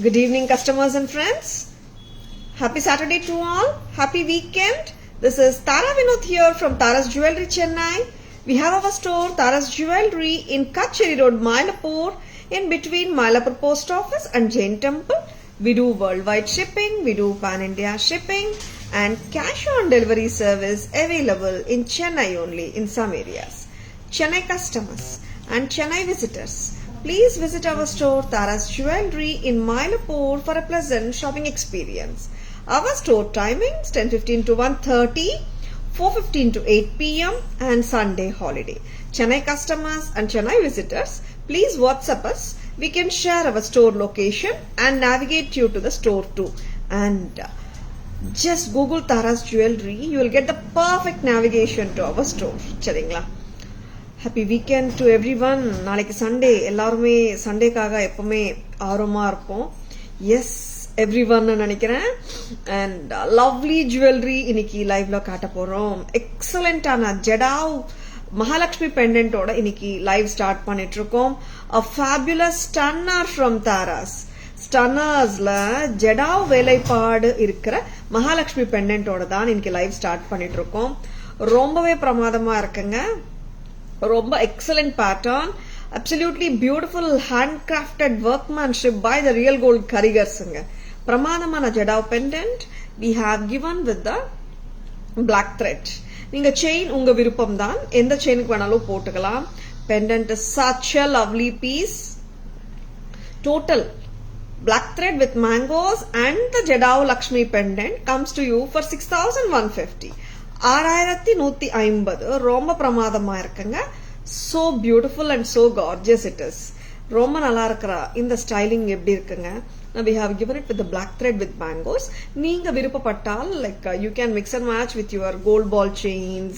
Good evening, customers and friends. Happy Saturday to all. Happy weekend. This is Tara Vinod here from Tara's Jewelry, Chennai. We have our store, Tara's Jewelry, in Kacheri Road, Mylapore, in between Mylapore Post Office and Jain Temple. We do worldwide shipping, we do pan-India shipping, and cash-on-delivery service available in Chennai only, in some areas. Chennai customers and Chennai visitors, please visit our store Tara's Jewelry in Mylapore for a pleasant shopping experience. Our store timings 10:15 to 1:30, 4:15 to 8 p.m. and Sunday holiday. Chennai customers and Chennai visitors, please WhatsApp us. We can share our store location and navigate you to the store too. And just Google Tara's Jewelry, you will get the perfect navigation to our store. சரிங்களா? Happy weekend to every one. நாளைக்கு Sunday, எல்லாருமே சண்டேக்காக எப்பவுமே ஆர்வமா இருப்போம். Yes every one நினைக்கிறேன். And lovely jewellery இன்னைக்கு லைவ்ல காட்ட போறோம். எக்ஸலண்டான ஜெடாவ் மகாலட்சுமி பெண்டன்ட்டோட இன்னைக்கு லைவ் ஸ்டார்ட் பண்ணிட்டு இருக்கோம். A fabulous stunner from Tara's. ஸ்டன்னர்ஸ்ல jadau வேலைப்பாடு இருக்கிற மகாலட்சுமி பெண்டன்ட்டோட தான் இன்னைக்கு லைவ் ஸ்டார்ட் பண்ணிட்டு இருக்கோம். ரொம்பவே பிரமாதமா இருக்குங்க. ரொம்ப excellent pattern, absolutely beautiful handcrafted workmanship by the real gold karigars-ங்க. பிரமாதமான jadau pendant we have given with the black thread. நீங்க செயின் உங்க விருப்பம் தான், எந்த செயினுக்கு வேணாலும் போட்டுக்கலாம். pendant is such a lovely piece. Total black thread with mangoes and the Jadav Lakshmi pendant comes to you for 6,150. 6150. ரொம்ப பிரமாதமா இருக்குங்க. So beautiful and so gorgeous it is. ரொம்ப நல்லா இருக்கிற இந்த ஸ்டைலிங் எப்படி இருக்குங்க. We have given it with the black thread with mangoes. நீங்க விருப்பப்பட்டால் like you can mix and match with your gold ball chains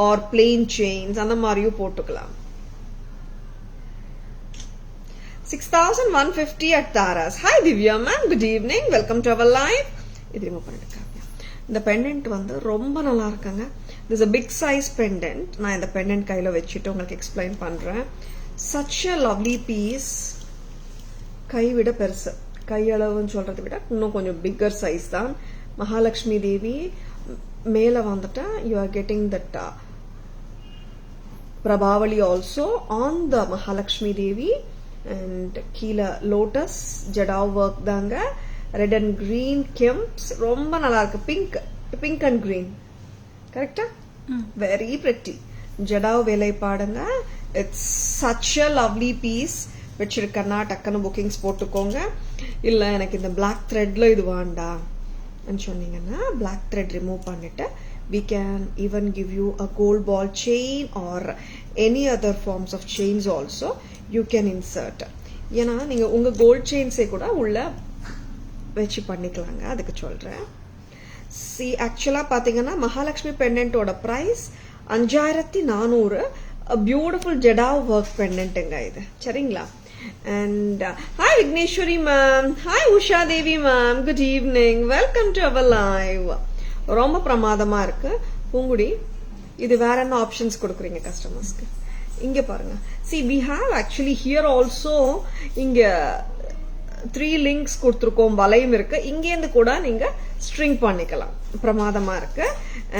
or plain chains, அந்த மாதிரியும் போட்டுக்கலாம். 6,150 at Tara's. Hi Divya ma'am, good evening. Welcome to our live. இது remove பண்ணிடுங்க. இந்த pendant வந்து ரொம்ப நல்லா இருக்குங்க. This is a big size pendant. நான் இந்த பெண்டன்ட் கையில வச்சுட்டு உங்களுக்கு எக்ஸ்பிளைன் பண்றேன். Such a lovely piece. கை விட பெருசு, கையளவுன்னு சொல்றதை விட இன்னும் கொஞ்சம் பிக்கர் சைஸ் தான். மகாலட்சுமி தேவி மேல வந்துட்டா you are getting that Prabhavali also on the Mahalakshmi Devi, and கீழே லோட்டஸ் ஜடாவ் ஒர்க் தாங்க. ரெட் அண்ட் கிரீன் கெம்ப்ஸ் ரொம்ப நல்லா இருக்கு. பிங்க் அண்ட் கிரீன் கரெக்டா? வெரி பிரிட்டி ஜடாவ் வேலைப்பாடுங்க. It's such a lovely piece. வச்சிருக்கன்னா டக்குன்னு புக்கிங்ஸ் போட்டுக்கோங்க. இல்ல எனக்கு இந்த பிளாக் த்ரெட்ல இது வேண்டாம் சொன்னீங்கன்னா பிளாக் த்ரெட் ரிமூவ் பண்ணிட்டு we can even give you a gold ball chain or any other forms of chains also you can insert. ஏன்னா நீங்க உங்க கோல்ட் செயின்ஸே கூட உள்ள வச்சு பண்ணிக்கலாங்க, அதுக்கு சொல்றேன். சி ஆக்சுவலா பாத்தீங்கன்னா மகாலட்சுமி பெண்டன்ட்டோட பிரைஸ் 5400. பியூட்டிஃபுல் ஜெடாவ் ஒர்க் பெண்டன்ட்டுங்க இது, சரிங்களா? And hi Vigneswari ma'am, hi Usha Devi ma'am, good evening, welcome to our live. ரொம்ப பிரமாதமா இருக்கு. பூங்குடி இது வேற என்ன ஆப்ஷன்ஸ் கொடுக்குறீங்க கஸ்டமர்ஸ்க்கு? இங்க பாருங்க. C we have actually here also இங்க 3 links கொடுத்திருக்கோம். வளையம் இருக்கு. இங்கேருந்து கூட நீங்க ஸ்ட்ரிங் பண்ணிக்கலாம். பிரமாதமா இருக்கு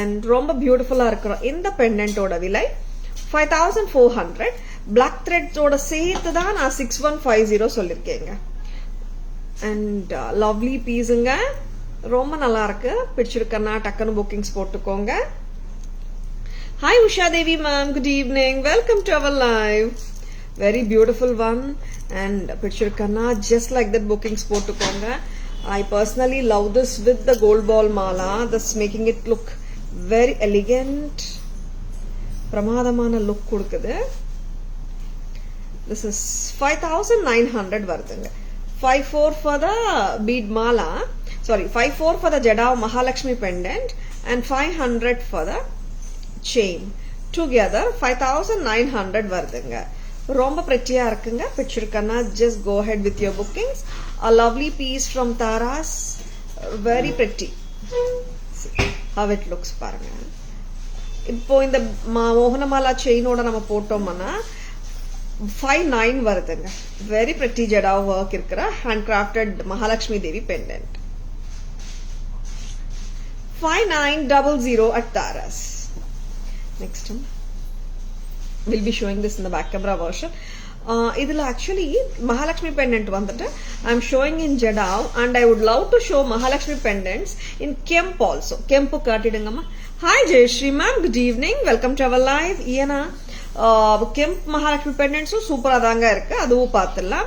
அண்ட் ரொம்ப பியூட்டிஃபுல்லா இருக்கிற இந்த பெண்டன்ட்டோட விலை 5400. பிளாக் த்ரெட்ஸோட சேர்த்து தான் நான் 6150 சொல்லிருக்கேங்க. அண்ட் லவ்லி பீஸுங்க, ரொம்ப நல்லா இருக்கு. பிடிச்சிருக்கன்னா டக்குன்னு புக்கிங்ஸ் போட்டுக்கோங்க. Hi Usha Devi ma'am, good evening, welcome to our live. Very beautiful one and pichirkanna just like that bookings potukonga. I personally love this with the gold ball mala, this making it look very elegant. Pramadamana look kodukudhu. This is 5900 varthunga. 54 for the bead mala, sorry 54 for the Jadav Mahalakshmi pendant and 500 for the chain. Together 5900 வருதுங்க. ரொம்ப pretty-ஆ இருக்குங்க. பிடிச்சிருக்கன்னா just go ahead with your bookings. A lovely piece from Tara's, very pretty. See how it looks பாருங்க. இப்போ இந்த மோகனமாலா செயினோட நம்ம போட்டோம்னா 59 வருதுங்க. Very pretty ஜடா work இருக்கிற handcrafted Mahalakshmi Devi pendant. 5900 at Taras. Next one. We'll be showing this in the back camera version. Idhula actually Mahalakshmi pendant vandata I'm showing in Jadav, and I would love to show Mahalakshmi pendants in Kemp also. Kemp kaatidungamma. Hi Jayashree ma'am, good evening, welcome to our live. Ena Kemp Mahalakshmi pendants super adanga irukku, adu paathalam.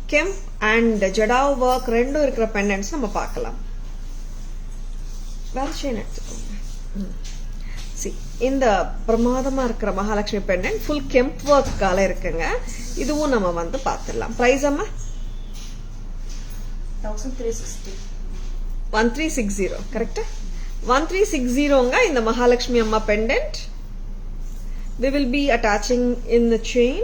Kemp and Jadav work rendu irukra pendants nama paakalam. Well chain edukonga. See, இந்த பிரமாதமா இருக்கிற Mahalakshmi pendant full கெம்ப் work கால இருக்குங்க. இதுவும் நம்ம வந்து பாத்துடலாம். Price அம்மா 1360 கரெக்டா? 1360ங்க இந்த மகாலட்சுமி அம்மா pendant. We will be attaching in the chain.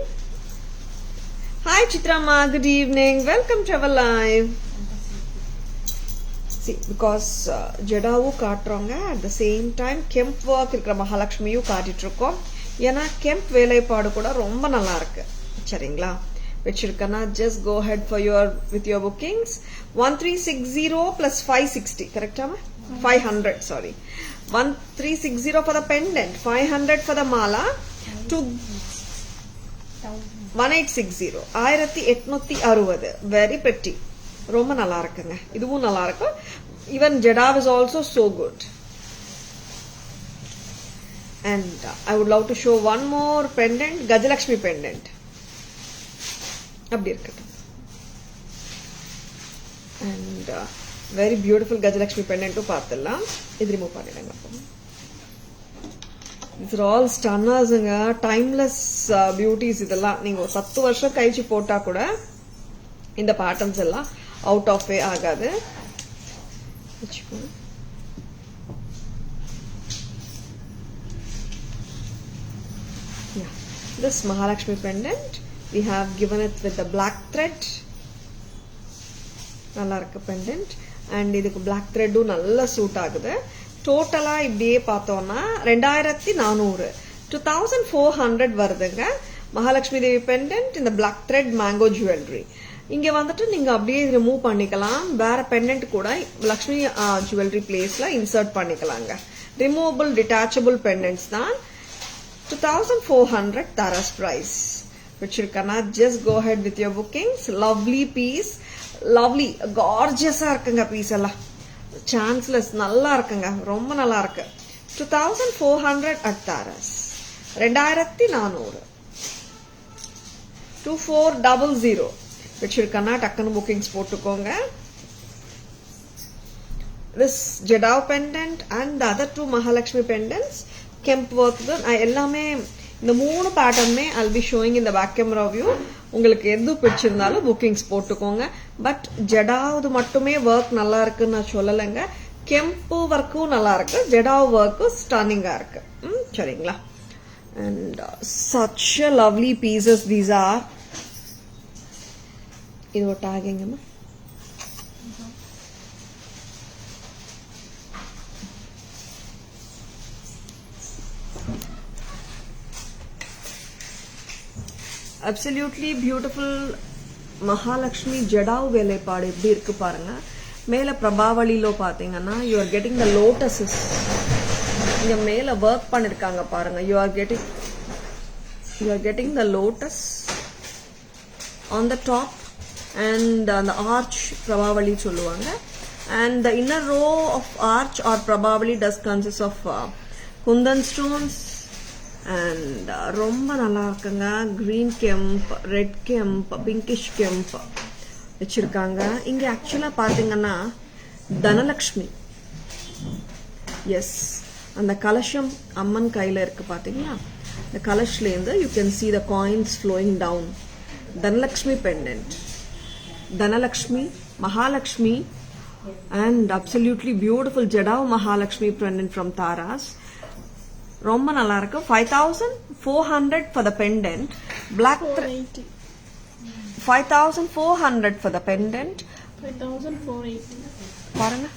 Hi Chitrama, good evening, welcome to our live. See, because jadau காட்டுறோங்க, at the same time kemp work இருக்கிற மகாலட்சுமியும் காட்டிட்டு இருக்கோம். ஏன்னா கெம்ப் வேலைப்பாடு கூட ரொம்ப நல்லா இருக்கு. சரிங்களா? வச்சிருக்கனா just go ahead for with your bookings. 1360 plus 560 கரெக்டா? 500 sorry. 1360 for the pendant, 500 for the mala, to 1860 1860. Very pretty. ரொம்ப நல்லா இருக்குங்க. இதுவும் நல்லா இருக்கும். Even Jadav is also so good. And I would love to show one more pendant, Gajalakshmi pendant. அப்படி இருக்கட்டும். And very beautiful Gajalakshmi pendant பார்த்தலாம். இது ரிமூவ் பண்ணிடுங்க. These are all stunners-ங்க, timeless beauties இதெல்லாம். நீங்க ஒரு 10 வருஷம் கழிச்சு போட்டா கூட இந்த பேட்டர்ன்ஸ் எல்லாம் out of way ஆகாது. Yeah, this Mahalakshmi pendant we have given it with the black thread. நல்லா இருக்கு pendant, and இதுக்கு black thread நல்லா சூட் ஆகுது. டோட்டலா இப்படியே பார்த்தோம்னா 2400 2400 வருதுங்க மகாலட்சுமி தேவி pendant இந்த black thread mango jewelry. இங்க வந்துட்டு நீங்க அப்படியே ரிமூவ் பண்ணிக்கலாம். வேற பெண்டன்ட் கூட லக்ஷ்மி ஜுவல்லரி பிளேஸ்ல இன்சர்ட் பண்ணிக்கலாங்க. ரிமூவபிள் டிட்டாச்சபிள் பெண்டன்ட்ஸ் தான். 2400 தாராஸ் பிரைஸ். வச்சிருக்கனா just go ahead with your bookings. Lovely piece, lovely gorgeous-ஆ இருக்குங்க பீஸ் எல்லாம். சான்ஸ்லெஸ் நல்லா இருக்குங்க, ரொம்ப நல்லா இருக்கு. 2400 at தாராஸ். 2400 2400 வச்சிருக்கனா டக்குனு புக்கிங்ஸ் போட்டுக்கோங்க. This Jadav pendant and the other two Mahalakshmi pendants Kemp work எல்லாமே இந்த மூணு பேட்டர்னுமே I'll be showing in the back camera view. உங்களுக்கு எது பிடிச்சிருந்தாலும் புக்கிங்ஸ் போட்டுக்கோங்க. பட் ஜடாவது மட்டுமே ஒர்க் நல்லா இருக்குன்னு நான் சொல்லலைங்க. கெம்ப் ஒர்க்கும் நல்லா இருக்கு, ஜடாவ் ஒர்க்கும் ஸ்டன்னிங்கா இருக்கு. சரிங்களா? And such a lovely pieces these are. இது ஒரு டாகிங்கம்மா. அப்சல்யூட்லி பியூட்டிஃபுல் மகாலட்சுமி ஜடாவ் வேலைப்பாடு எப்படி இருக்கு பாருங்க. மேல பிரபாவளியில பாத்தீங்கன்னா யூ ஆர் கெட்டிங் த லோட்டஸஸ். இங்க மேல ஒர்க் பண்ணிருக்காங்க பாருங்க. You are getting the lotus on the top and the arch probably சொல்லுவாங்க. And the inner row of arch or probably does consist of kundan stones. And ரொம்ப நல்லா இருக்குங்க. green kemp, red kemp, pinkish kemp வச்சிருக்காங்க. இங்க ஆக்சுவலா பாத்தீங்கன்னா Dhanalakshmi, S, அந்த கலசம் அம்மன் கையில இருக்கு பாத்தீங்களா? இந்த கலஷ்ல இருந்து you can see the coins flowing down. Dhanalakshmi pendant, Dhanalakshmi, Mahalakshmi, and absolutely beautiful Jadav Mahalakshmi pendant from Taras. ரொம்ப நல்லா இருக்கு. 5400 for the pendant. Black 5400 for the pendant. 5480 பாருங்க.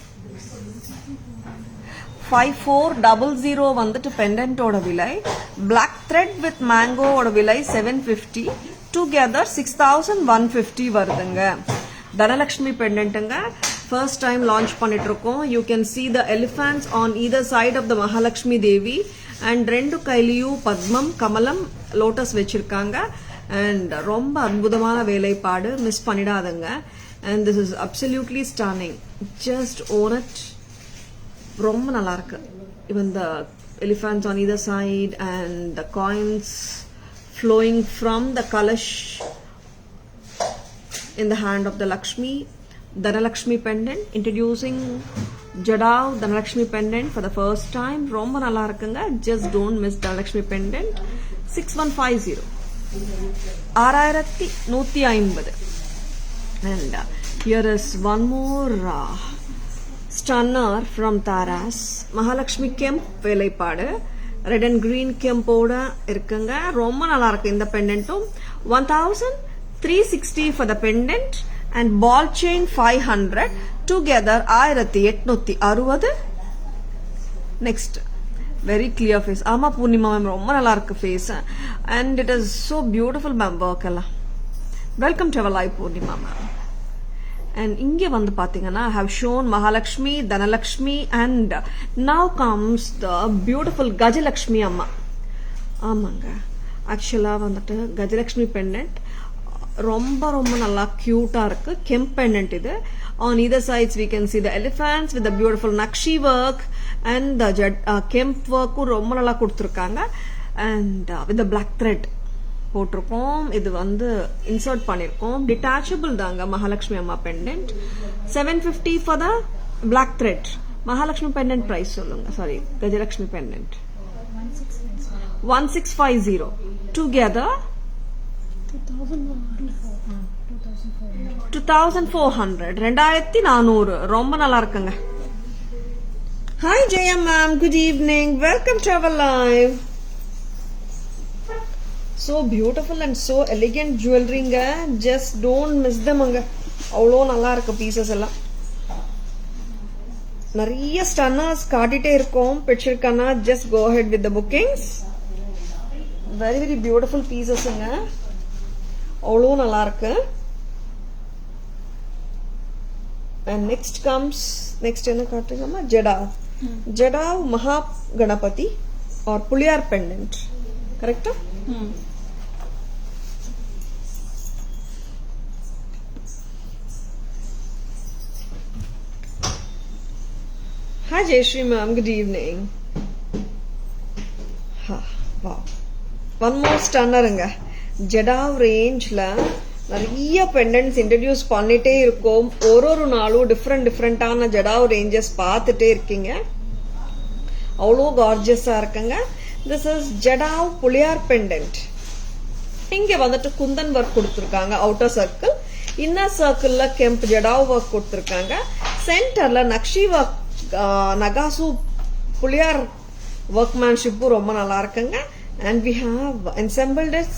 5400 வந்துட்டு பெண்டன்ட்டோட விலை. பிளாக் த்ரெட் வித் மேங்கோவோட விலை 750. டுகெதர் 6150 வருதுங்க. தனலக்ஷ்மி பெண்டன்ட்டுங்க. ஃபர்ஸ்ட் டைம் லான்ச் பண்ணிட்டு இருக்கோம். You can see the elephants on either side of the Mahalakshmi Devi and ரெண்டு கையிலையும் பத்மம் கமலம் லோட்டஸ் வச்சிருக்காங்க. அண்ட் ரொம்ப அற்புதமான வேலைப்பாடு, மிஸ் பண்ணிடாதுங்க. And this is absolutely stunning. Just own it. ரொம்ப நல்லா இருக்கு. even the elephants on either side and the coins flowing from the kalash in the hand of the Lakshmi. Dhanalakshmi pendant, introducing Jadav Dhanalakshmi pendant for the first time. ரொம்ப நல்லா இருக்குங்க. just don't miss Dhanalakshmi pendant. 6150 6150. and here is one more stunner from Taras. Mahalakshmi Kemp வேலைப்பாடு red and green கெம்போட இருக்குங்க. ரொம்ப நல்லா இருக்கு இந்த பெண்டன்ட்டும். 1360 for the pendant and ball chain 500. together 1860. next very clear face. ஆமா பூர்ணிமா மேம், ரொம்ப நல்லா இருக்கு face and it is so beautiful ma'am work எல்லாம். welcome to our live Purnima ma'am. and இங்கே வந்து பாத்தீங்கன்னா I have shown Mahalakshmi, Dhanalakshmi and now comes the beautiful Gajalakshmi அம்மா. ஆமாங்க, ஆக்சுவலா வந்துட்டு கஜலக்ஷ்மி பெண்டன்ட் ரொம்ப ரொம்ப நல்லா கியூட்டா இருக்கு. கெம்ப் பெண்டன்ட் இது. on either sides we can see the elephants with the beautiful nakshi work and the kemp work ரொம்ப நல்லா கொடுத்திருக்காங்க. and with the black thread போட்டிருக்கோம். இது வந்து இன்சர்ட் பண்ணிருக்கோம். டிட்டாச்சபிள் தாங்க மகாலட்சுமி அம்மா pendant. 750 for the black thread. Mahalakshmi pendant price சொல்லுங்க. Sorry, Gajalakshmi pendant 1650. டுகெதர் 2400. 2400. ரொம்ப நல்லா இருக்குங்க. Hi Jaya ma'am, good evening. Welcome to our live. So beautiful and so elegant jewelryங்க. Just don't miss them அங்க. அவ்வளோ நல்லா இருக்கு பீசஸ் எல்லாம். நிறைய ஸ்டன்னர்ஸ் காட்டிட்டே இருக்கோம். பிடிச்சிருக்கானா just go ahead with the bookings. Very very beautiful பீசஸ்ங்க. அவ்வளோ நல்லா இருக்கு. and next என்ன காட்டுறீங்கம்மா? ஜடாவ் மகா கணபதி or புலியார் பெண்டன்ட். கரெக்டா? Hi Jayashree ma'am, good evening. Wow. One more stunnerங்க. ஜடாவ் ரேஞ்ச்ல நிறைய பெண்டன்ட்ஸ் இன்ட்ரடியூஸ் பண்ணிட்டே இருக்கோம். ஒரு நாளும் டிஃப்ரெண்டான ஜடாவ் ரேஞ்சஸ் பார்த்துட்டே இருக்கீங்க. அவ்வளோ கார்ஜியஸா இருக்குங்க. திஸ் இஸ் ஜடாவ் புலியார் பெண்டன்ட். இங்க வந்துட்டு குந்தன் ஒர்க் கொடுத்துருக்காங்க. அவுட்டர் சர்க்கிள், இன்னர் சர்க்கிள்ல கெம்ப் ஜடாவ் ஒர்க் கொடுத்துருக்காங்க. சென்டர்ல நக்ஷி ஒர்க், நகாசு புலியார் ஒர்க்மேன்ஷிப்பும் ரொம்ப நல்லா இருக்குங்க. and we have assembled it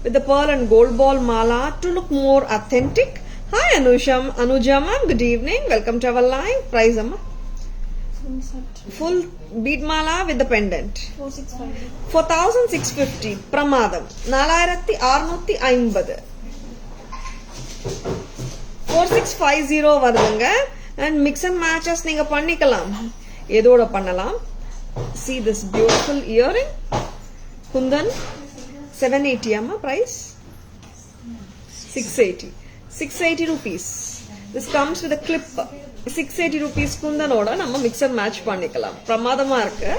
with the pearl and gold ball mala to look more authentic. Hi Anuja ma'am, good evening. Welcome to our live. Price amma? Full bead mala with the pendant 4650. Pramadam 4650. 4650 வருதுங்க. and mix and matches நீங்க பண்ணிக்கலாம். எதோட பண்ணலாம். see this beautiful earring. Kundan 780 amma price. 680 rupees. This comes with a clip. 680 rupees குந்தனோட நம்ம mix and match பண்ணிக்கலாம். பிரமாதமா இருக்கு.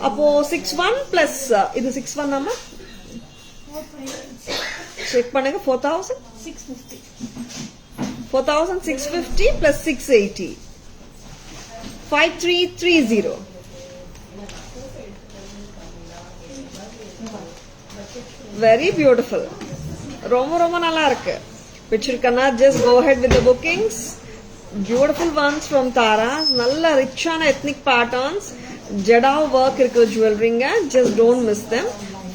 அப்போ 61 plus இது 61 அம்மா செக் பண்ணுங்க. 4650 plus 680 5330. Very beautiful. ரொம்ப நல்லா இருக்கு. பிடிச்சிருக்கனா just go ahead with the bookings. Beautiful ones from Taras. நல்ல ரிச்சான ethnic patterns. ஜடாவ் ஒர்க் இருக்கு ஜுவல்லரிங்க. just don't miss them.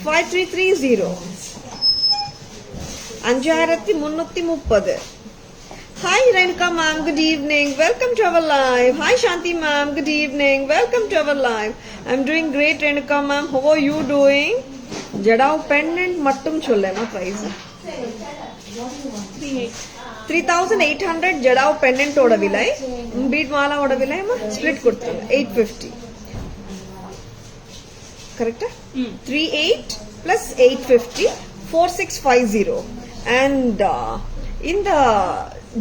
5330. 5330. Hi Renuka ma'am, good evening. Welcome to our live. Hi Shanti ma'am, good evening. Welcome to our live. I'm doing great Renuka ma'am. How are you doing? Jadao pendant mattum chollema price. 3800 Jadao pendant oda vilai. Bead mala oda vilai ma split kodtanga 850. Correct? 38 plus 850 4650. And in the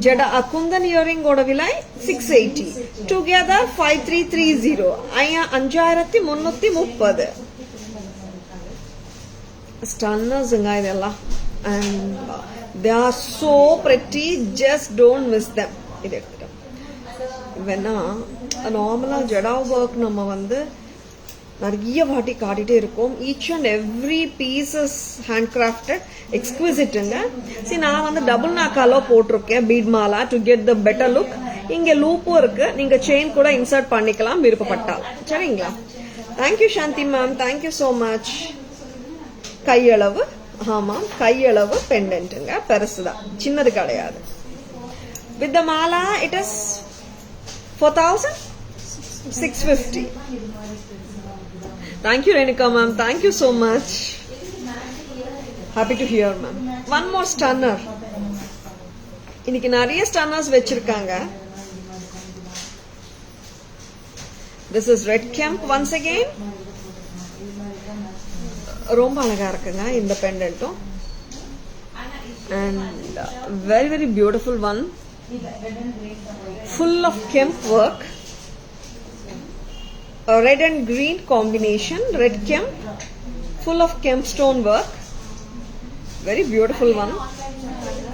Jada Kundan earring oda vilai 680. Together 5330. Aya 5330. Stunners inga idella. And they are so pretty. Just don't miss them. When a normal Jada work நம்ம வந்து நிறைய வாட்டி காட்டிட்டே இருக்கும். Each and every piece is hand crafted எக்ஸ்குவிசிட்டுங்க. சரி, நான் வந்து டபுள் நாக்காலோ போட்டிருக்கேன் பீட் மாலா to get the better look. இங்க லூப்பும் இருக்கு, நீங்க செயின் கூட இன்சர்ட் பண்ணிக்கலாம் விருப்பப்பட்டால். சரிங்களா? தேங்க்யூ சாந்தி மேம், தேங்க்யூ சோ மச். கையளவு, ஆமாம் கையளவு பெண்டன்ட்டுங்க, பெருசுதான், சின்னது கிடையாது. With the Mala it is 4650. Thank you Renuka ma'am, thank you so much. Happy to hear ma'am. One more stunner. இன்னைக்கு நிறைய ஸ்டன்னர்ஸ் வெச்சிருக்காங்க. This is red kemp once again. ரொம்ப அழகா இருக்குங்க இந்த பெண்டன்ட்டும். And very very beautiful one. Full of kemp work. A red and green combination, red kemp, full of kemp stone work. Very beautiful one.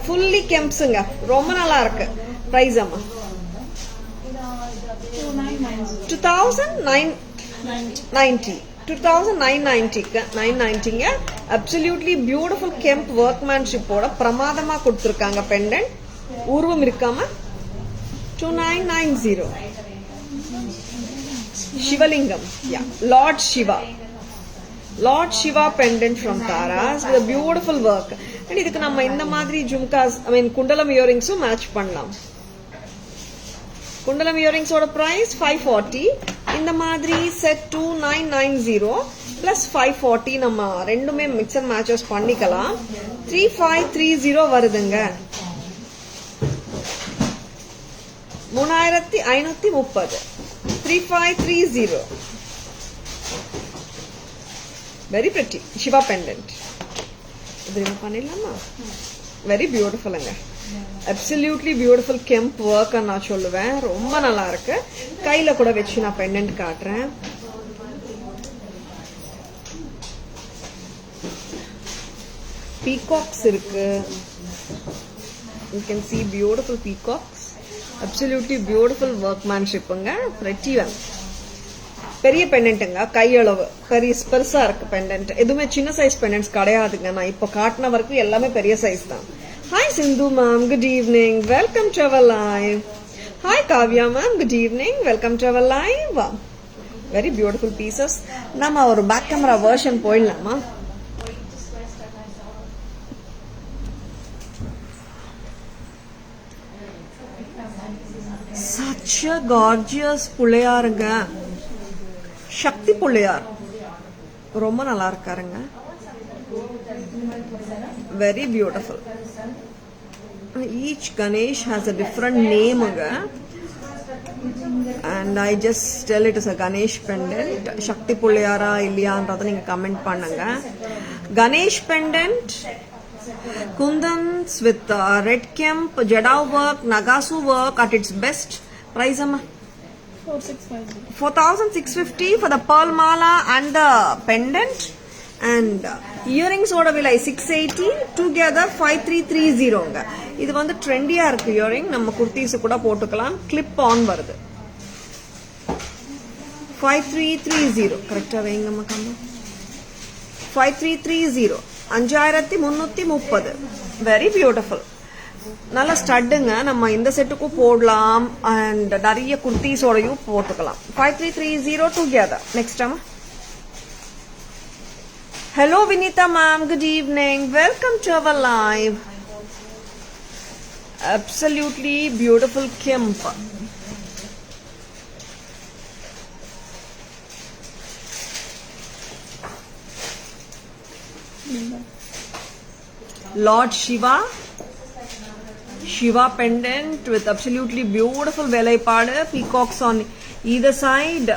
Fully kempsunga. ரொம்ப நல்லா இருக்கு. Price amma 2990. 2990 absolutely beautiful kemp workmanship ஓட பிரமாதமா கொடுத்திருக்காங்க pendant. உருவம் இருக்காம 2990. Shivalingam, yeah, Lord Shiva pendant from Taras with a beautiful work. And இதுக்கு நம்ம இந்த மாதிரி jhumkas, I mean kundalam earrings match பண்ணலாம். Kundalam earrings ஓட price 540. இந்த மாதிரி set 2990 plus 540 நம்ம ரெண்டுமே mix and matches பண்ணிக்கலாம். 3530 வருதுங்க. 3530. 3530. Very pretty Shiva pendant. இது பண்ணிடலாமா? Very beautiful ங்க. Absolutely beautiful kemp work நான் சொல்லுவேன். ரொம்ப நல்லா இருக்கு. கையில கூட வெச்சு நான் pendant காட்டுறேன். Peacocks இருக்கு. You can see beautiful peacocks. Absolutely beautiful workmanship ங்க. Pretty one. பெரிய பெண்டன்ட்ங்க, கையளவு பெருசா இருக்கு பெண்டன்ட். எதுவுமே சின்ன சைஸ் பெண்டன்ட்ஸ் கிடையாதுங்க. நான் இப்ப காட்டின வரைக்கும் எல்லாமே பெரிய சைஸ் தான். Hi Sindhu ma'am, good evening, welcome to our live. Hi Kavya ma'am, good evening, welcome to our live. Very beautiful pieces. நம்ம ஒரு பேக் கேமரா வெர்ஷன் போயிடலாமா? Such a gorgeous புள்ளையாருங்க. சக்தி புள்ளையார் ரொம்ப நல்லா இருக்காருங்க. Very beautiful. Each Ganesh has a different name and I just tell it is a Ganesh pendant. சக்தி புள்ளையாரா இல்லையான்றத நீங்க comment பண்ணுங்க. Ganesh pendant, kundans with red kemp, jada work, nagasu work at its best. Price amma 4650 for the pearl mala and the pendant. And earrings oda vilai 680, together 5330. இது வந்து ட்ரெண்டியா இருக்கு earring. நம்ம குர்தீஸ் கூட போட்டுக்கலாம். Clip on வருது. 5330 கரெக்டா வைங்க மக்கா. 5330 5330. Very beautiful. நல்ல ஸ்டட்டுங்க. நம்ம இந்த செட்டுக்கும் போடலாம் அண்ட் நிறைய குர்தீஸோடையும் போட்டுக்கலாம். 5330 together. Next time. Hello Vinita ma'am, good evening, welcome to our live. absolutely beautiful kemp. Lord Shiva pendant with absolutely beautiful velaipada, peacocks on either side,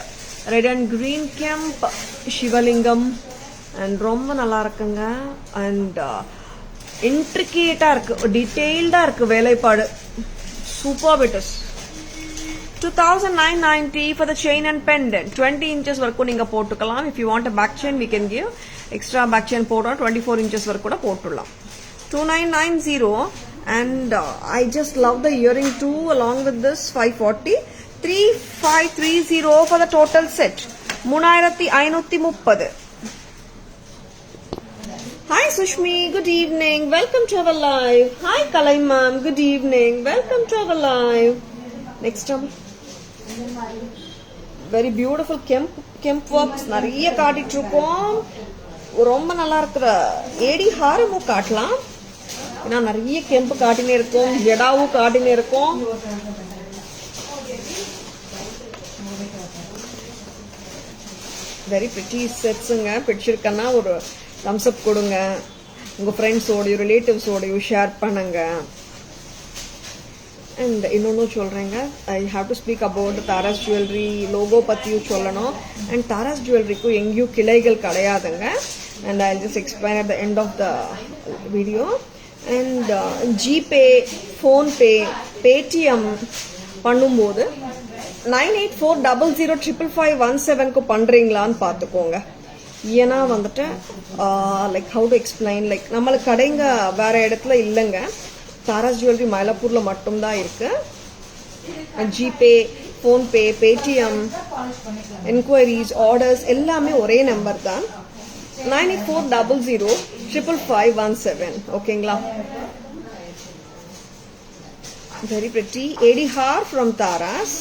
red and green kemp, Shivalingam, and romba nalla irukanga, and intricate irukku, detailed irukku velaipada, superb it is. 2,990 for the chain and pendant, 20 inches varaku neenga potukalam. If you want a back chain, we can give extra back chain போடுறோம், 24 inches வரைக்கும் கூட போட்டுடலாம். 2990, and I just love the earring too. Along with this 540, 3530 for the total set, 3530. Hi Sushmi, good evening, welcome to our live. Hi Kalai ma'am, good evening, welcome to our live. Next time, very beautiful kemp works நிறைய காட்டிட்டு இருக்கோம். ரொம்ப நல்லா இருக்கிற ஏடி ஹாரமும் காட்டலாம். ஏன்னா நிறைய கெம்பு காட்டினே இருக்கும், ஜடாவும் காட்டினே இருக்கும். Very pretty செட்ஸுங்க. பிடிச்சிருக்கன்னா ஒரு தம்ஸ் அப் கொடுங்க, உங்க ஃப்ரெண்ட்ஸோடையும் ரிலேட்டிவ்ஸோடையும் ஷேர் பண்ணுங்க. அண்ட் இன்னொன்னு சொல்றேங்க, I have to speak about Taras jewellery logo பத்தியும் சொல்லணும். அண்ட் தாராஸ் ஜுவல்லரிக்கும் எங்கேயும் கிளைகள் கிடையாதுங்க. And I'll just explain at the end of the video. And GPay, PhonePe, Paytm பண்ணும்போது 9840055517 க்கு பண்றீங்களான்னு பார்த்துக்கோங்க. ஏன்னா வந்துட்டு like how to explain, like நம்மளுக்கு கடைங்க வேற இடத்துல இல்லைங்க, தாராஸ் ஜுவல்லரி மயிலாப்பூர்ல மட்டும்தான் இருக்கு. GPay, PhonePe, Paytm, enquiries, orders எல்லாமே ஒரே நம்பர் தான், 9840055517. ஓகேங்களா? Very pretty AD Har from Taras,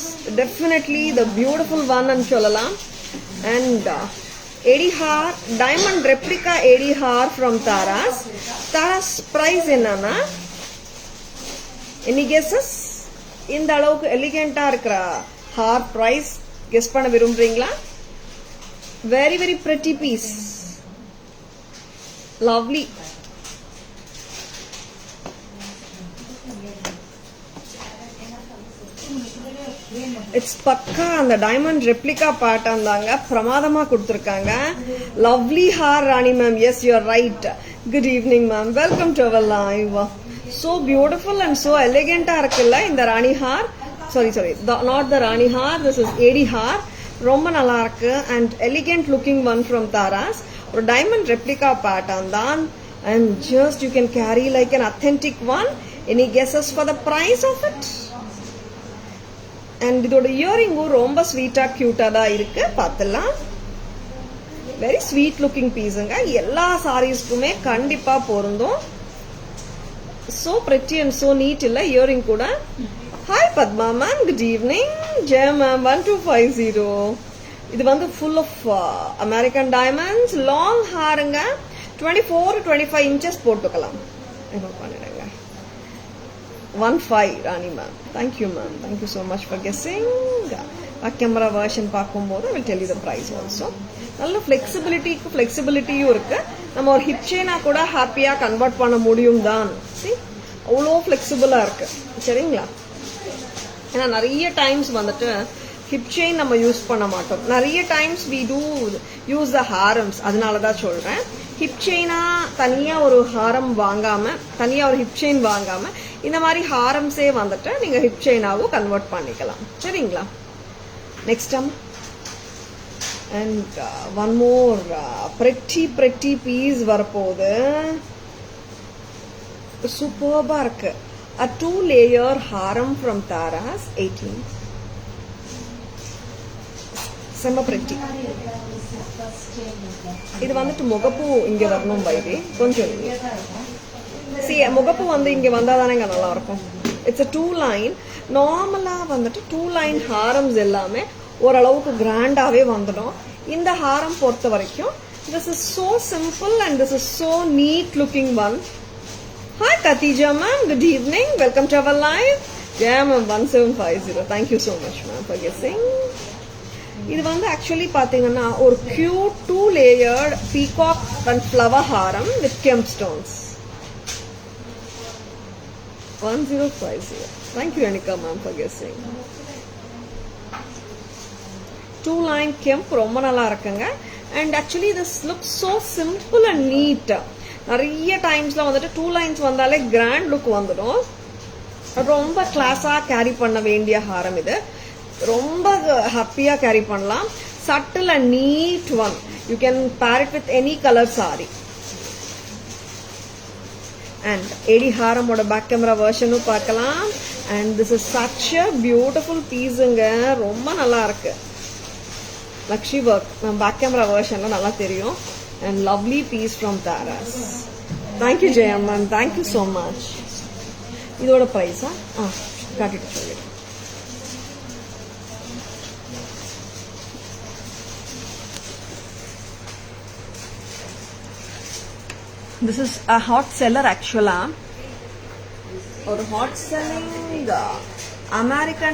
definitely the beautiful one and சொல்லலாம். And AD Har diamond replica AD Har from Taras. Taras price என்னன்னா, any guesses? இந்த அளவுக்கு எலிகென்ட்டா இருக்கிற ஹார் பிரைஸ் கெஸ் பண்ண விரும்புறீங்களா? Very very pretty piece, lovely. It's பக்கா அந்த diamond replica pattern தாங்க, பிரமாதமா கொடுத்துருக்காங்க. Lovely haar Rani ma'am. Yes, you are right. Good evening ma'am, welcome to our live. So beautiful and so எலிகென்ட்டா இருக்குல்ல இந்த Rani haar. Sorry not the Rani haar, this is AD haar. ரொம்ப நல்லா இருக்கு and elegant looking one from Taras. ஒரு டைமண்ட் ரெப்ளிகா பேட்டர்ன் தான் and just you can carry like an authentic one. Any guesses for the price of it? And இதோட இயரிங்கும் ரொம்ப ஸ்வீட்டா கியூட்டா தான் இருக்கு, பார்த்தலாம். வெரி ஸ்வீட் லுக்கிங் பீஸுங்க, எல்லா சாரீஸ்க்குமே கண்டிப்பா பொருந்தும். so pretty and so neat இல்ல இயரிங் கூட. Hi Padma ma'am, good evening. Jay ma'am 1250. இது வந்து full of American diamonds, long ஹாருங்க, 24 to 25 inches போட்டுக்கலாம். என்ன பண்ணுங்க 15 Rani ma'am. Thank you ma'am, thank you so much for guessing. Camera version பார்க்கும்போது I will tell you the price also. நல்ல ஃபிளெக்சிபிலிட்டியும் இருக்கு. நம்ம ஒரு ஹிப் செயினா கூட ஹாப்பியா கன்வெர்ட் பண்ண முடியும் தான். அவ்வளோ ஃபிளெக்சிபிளா இருக்கு, சரிங்களா? ஏன்னா நிறைய டைம்ஸ் வந்துட்டு ஹிப் செயின் நம்ம யூஸ் பண்ண மாட்டோம். நிறைய times we do use the harams. அதனாலதான் சொல்றேன், ஹிப் செயினா தனியா ஒரு ஹாரம் வாங்காம, தனியா ஒரு ஹிப் செயின் வாங்காம இந்த மாதிரி ஹாரம்ஸே வந்துட்டு நீங்க ஹிப் செயினாவும் கன்வெர்ட் பண்ணிக்கலாம், சரிங்களா? Next and one more pretty piece வரப்போகுது. சூப்பர்பா இருக்கு. A 2-layer haram from Taras, 18. செம்ம pretty. இது வந்துட்டு முகப்பு இங்க வரணும் பைபி, கொஞ்சம் முகப்பு வந்து இங்க வந்தாதானேங்க நல்லா இருக்கும். It's a 2 line. நார்மலா வந்துட்டு 2 line ஹாரம்ஸ் எல்லாமே ஓரளவுக்கு கிராண்டாவே வந்துடும். இந்த ஹாரம் பொறுத்த வரைக்கும் this is so simple and this is so neat looking one. Hi Katija ma'am, good evening. Welcome to our live. Yeah ma'am, 1750. Thank you so much ma'am for guessing. இது வந்து ஆக்சுவலி பார்த்தீங்கன்னா ஒரு cute 2-layered peacock and flower haram with kemp stones. 1050. Thank you Anika ma'am for guessing. 2-line kemp ரொம்ப நல்லா இருக்குங்க. And actually this looks so simple and neat. நிறைய டைம்ஸ்ல வந்துட்டு 2 lines வந்தாலே கிராண்ட் லுக் வந்துடும். ரொம்ப கிளாஸா கேரி பண்ண வேண்டிய ஹாரம் இது. ரொம்ப ஹாப்பியா கேரி பண்ணலாம். Subtle and neat one. You can pair it with any colour sari. And AD ஹாரமோட பேக் கேமரா வெர்ஷனும் பார்க்கலாம். And this is such a beautiful பீஸுங்க. ரொம்ப நல்லா இருக்கு. லக்ஷி ஒர்க் நம்ம பேக் கேமரா வெர்ஷன்ல நல்லா தெரியும். And lovely piece from Taras. Thank you Jayam ma'am. Thank you so much. இதோட price காட்டிட்டு சொல்லிடு. This is a hot seller actually. Or hot selling American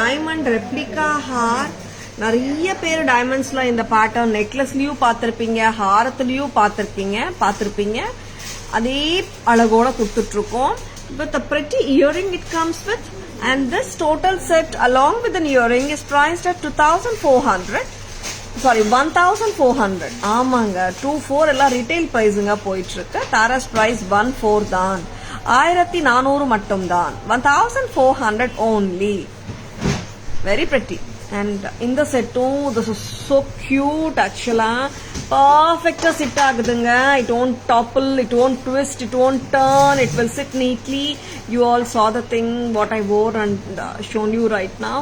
diamond replica heart. நிறைய பேர் டைமண்ட்ஸ்ல இந்த பேட்டர்ன் நெக்லஸ்லயும் பார்த்திருப்பீங்க, ஹாரத்துலயும் பார்த்திருப்பீங்க. அதே அழகோட கொடுத்துட்டு இருக்கோம். With a pretty earring it comes with, and this total set along with an earring is priced at 1400. ஆமாங்க, 24 எல்லாம் ரீட்டைல் பிரைஸுங்க போயிட்டு இருக்கு. தாராஸ் பிரைஸ் 14 தான். 1400 மட்டும் தான். 1400 only. Very pretty. And in the set too, this is so cute actually. Perfect sit agudunga. It won't topple, it won't twist, it won't turn. It will sit neatly. You all saw the thing what I wore and shown you right now.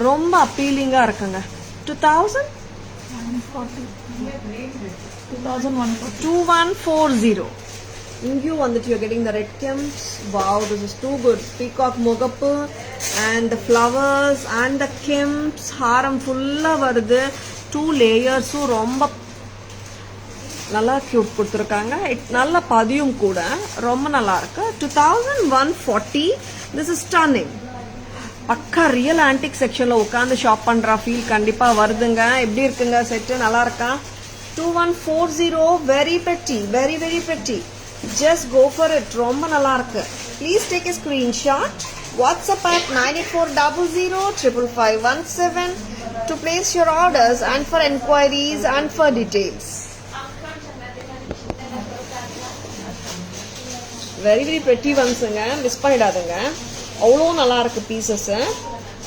Romba appealing ah irukanga. 2140. You one that you're getting the red kems. Wow, this is too good. Peacock mogapu and the flowers and the kems haram fulla varudhu. 2 layers romba nalla cute kuduthirukanga. It nalla padiyum kuda romba nalla irukku. 2140. This is stunning. Pakka real antique section la ukand shop pandra feel kandipa varudunga. Eppadi irukanga set nalla iruka? 2140. Very pretty, very very pretty. Just go for it. Romba nalla irukku. Please take a screenshot. WhatsApp at 94005517 to place your orders and for enquiries and for details. Very very pretty ones nga. Miss pannidadunga. Avlo nalla irukku pieces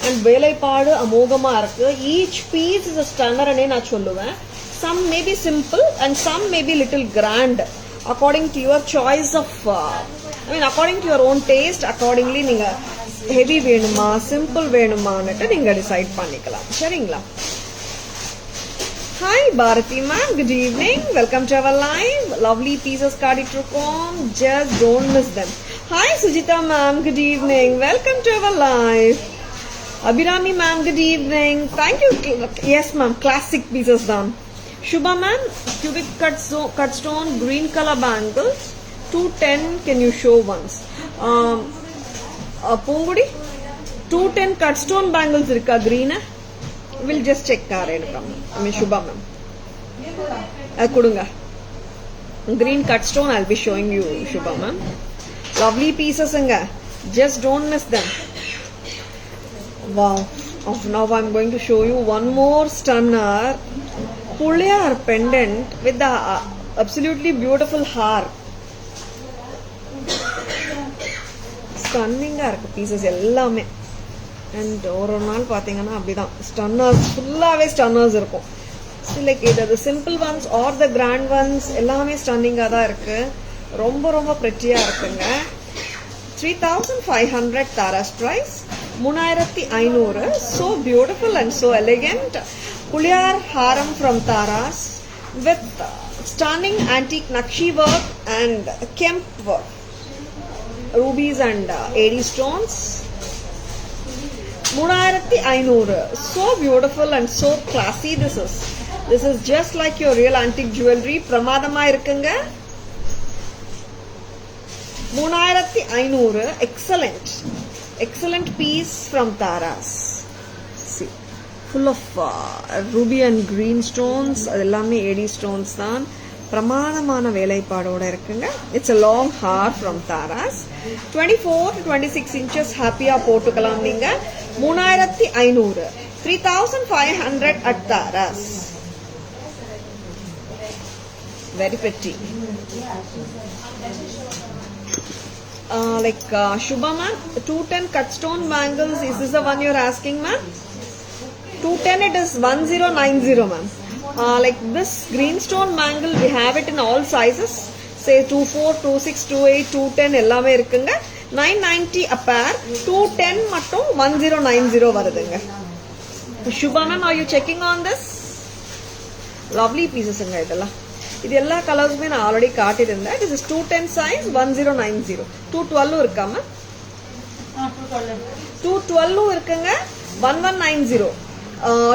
and velaipaadu amogama irukku. Each piece is a stunner ane na solluven. Some may be simple and some may be little grand. According to your choice of according to your own taste, accordingly நீங்க heavy வேணுமா simple வேணுமான்னு நீங்க decide பண்ணிக்கலாம். சரிங்களா? Hi Bharati ma'am, good evening. Welcome to our live. Lovely pieces காட்டிட்டு இருக்கோம். Just don't miss them. Hi Sujita ma'am, good evening. Welcome to our live. Abhirami ma'am, good evening. Thank you. Yes ma'am, classic pieces done. Shubha ma'am, cubic cut stone green color bangles 210. Can you show once? Pongudi 210 cut stone bangles irukka green. We'll just check Shubha ma'am. Kudunga green cut stone. I'll be showing you Shubha ma'am. Lovely pieces anga. Just don't miss them. Wow. Now I'm going to show you one more stunner. Puliyar pendant with the absolutely beautiful heart. Stunning pieces ellame. And ஒரு நாள் பாத்தீங்கன்னா அப்படிதான் stunners ஃபுல்லாவே stunners இருக்கும். like either the simple ones or the grand ones எல்லாமே ஸ்டன்னிங்கா தான் இருக்கு. ரொம்ப ரொம்ப பிரெட்டியா இருக்குங்க. 3500 Taras price. 3500. So beautiful and so elegant. Puliyar haram from Taras with stunning antique Nakshi work and Kemp work. Rubies and AD stones. 3500. So beautiful and so classy this is. This is just like your real antique jewelry. Pramadama irukanga. 3500. Excellent piece from Taras. See, full of ruby and green stones. அதெல்லாமே AD stones தான். பிரமாதமான வேலைப்பாடோட இருக்குங்க. It's a long hair from Taras. 24 to 26 inches ஹாப்பியா போட்டுக்கலாம் நீங்க. 3500. 3500 at Taras. Very pretty. Shubha ma'am, 210 cut stone bangles. Is this the one you're asking, ma'am? 210 it is 1090, ma'am. Like this greenstone bangle, we have it in all sizes. Say 24, 26, 28, 210 எல்லாமே இருக்குங்க. 990 a pair. 210 மட்டும் 1090 வருதுங்க. Shubha ma'am, are you checking on this? Lovely pieces ங்க இதெல்லாம். இது எல்லா கலர்ஸுமே நான் already காட்டியிருந்தேன். This is 210 size 1090. 212 இருக்காம 212 இருக்குங்க 1190.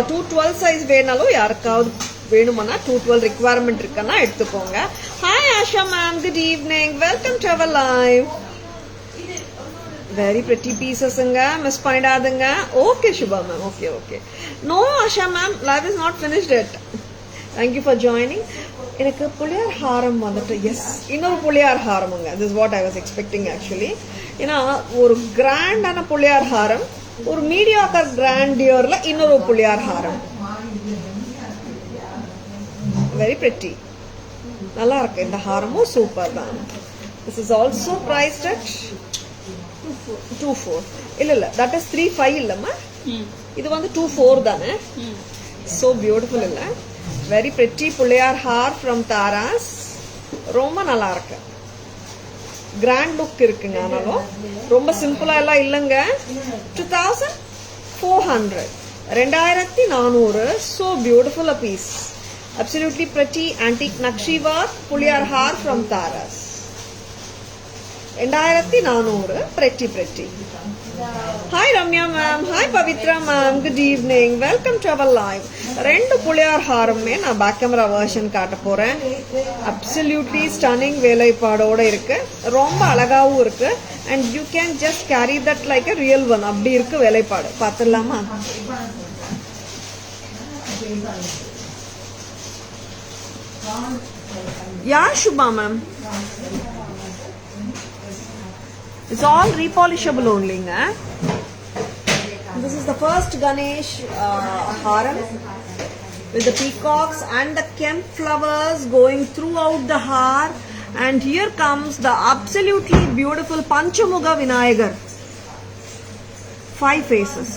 212 size வேணாலும் யாருக்காவது வேணுமானா 212 requirement இருக்குன்னா எடுத்துக்கோங்க. Hi Asha ma'am, good evening, welcome to our live. Very pretty pieces ங்க, miss பண்ணிடாதுங்க. Okay Shubha ma'am, okay. No Asha ma'am, live is not finished yet. Thank you for joining. எனக்கு புளியார் ஹாரம் வந்துட்டு yes இன்னொரு புளியார் ஹாரமுங்க. This is what I was expecting actually. ஏன்னா ஒரு கிராண்டான புளியார் ஹாரம், ஒரு மீடியாக்கர் கிராண்டியர்ல இன்னொரு புளியார் ஹாரம். வெரி பிரிட்டி, நல்லா இருக்கு இந்த ஹாரமும், சூப்பர் தான். This is also priced at 24. இல்ல தட் இஸ் 35 இல்லம்மா, இது வந்து 24 தானே. சோ பியூட்டிஃபுல் இல்ல. Very pretty Pillaiyar haar from Taras. ரொம்ப நல்லா இருக்கு, கிராண்ட் லுக் இருக்குங்க. ஆனாலும் ரொம்ப சிம்பிளா எல்லாம் இல்லைங்க. 2400, 2400. So beautiful a piece, absolutely pretty antique Nakshi work Pillaiyar haar from Taras. 2400, pretty. Hi Ramya ma'am, hi Pavitra ma'am, good evening, welcome to our live. ரெண்டு புளியார் ஹாரமே நான் பேக் கேமரா வெர்ஷன் காட்ட போறேன். அப்சல்யூட்லி ஸ்டன்னிங் வேலைப்பாடோட இருக்கு, ரொம்ப அழகாவும் இருக்கு. And you can just carry that like a real one. அப்படி இருக்கு வேலைப்பாடு, பார்த்துடலாமா? யா Shubha ma'am, it's all repolishable only nga. This is the first Ganesh haram with the peacocks and the kemp flowers going throughout the har. And here comes the absolutely beautiful Panchamuga Vinayagar. 5 faces.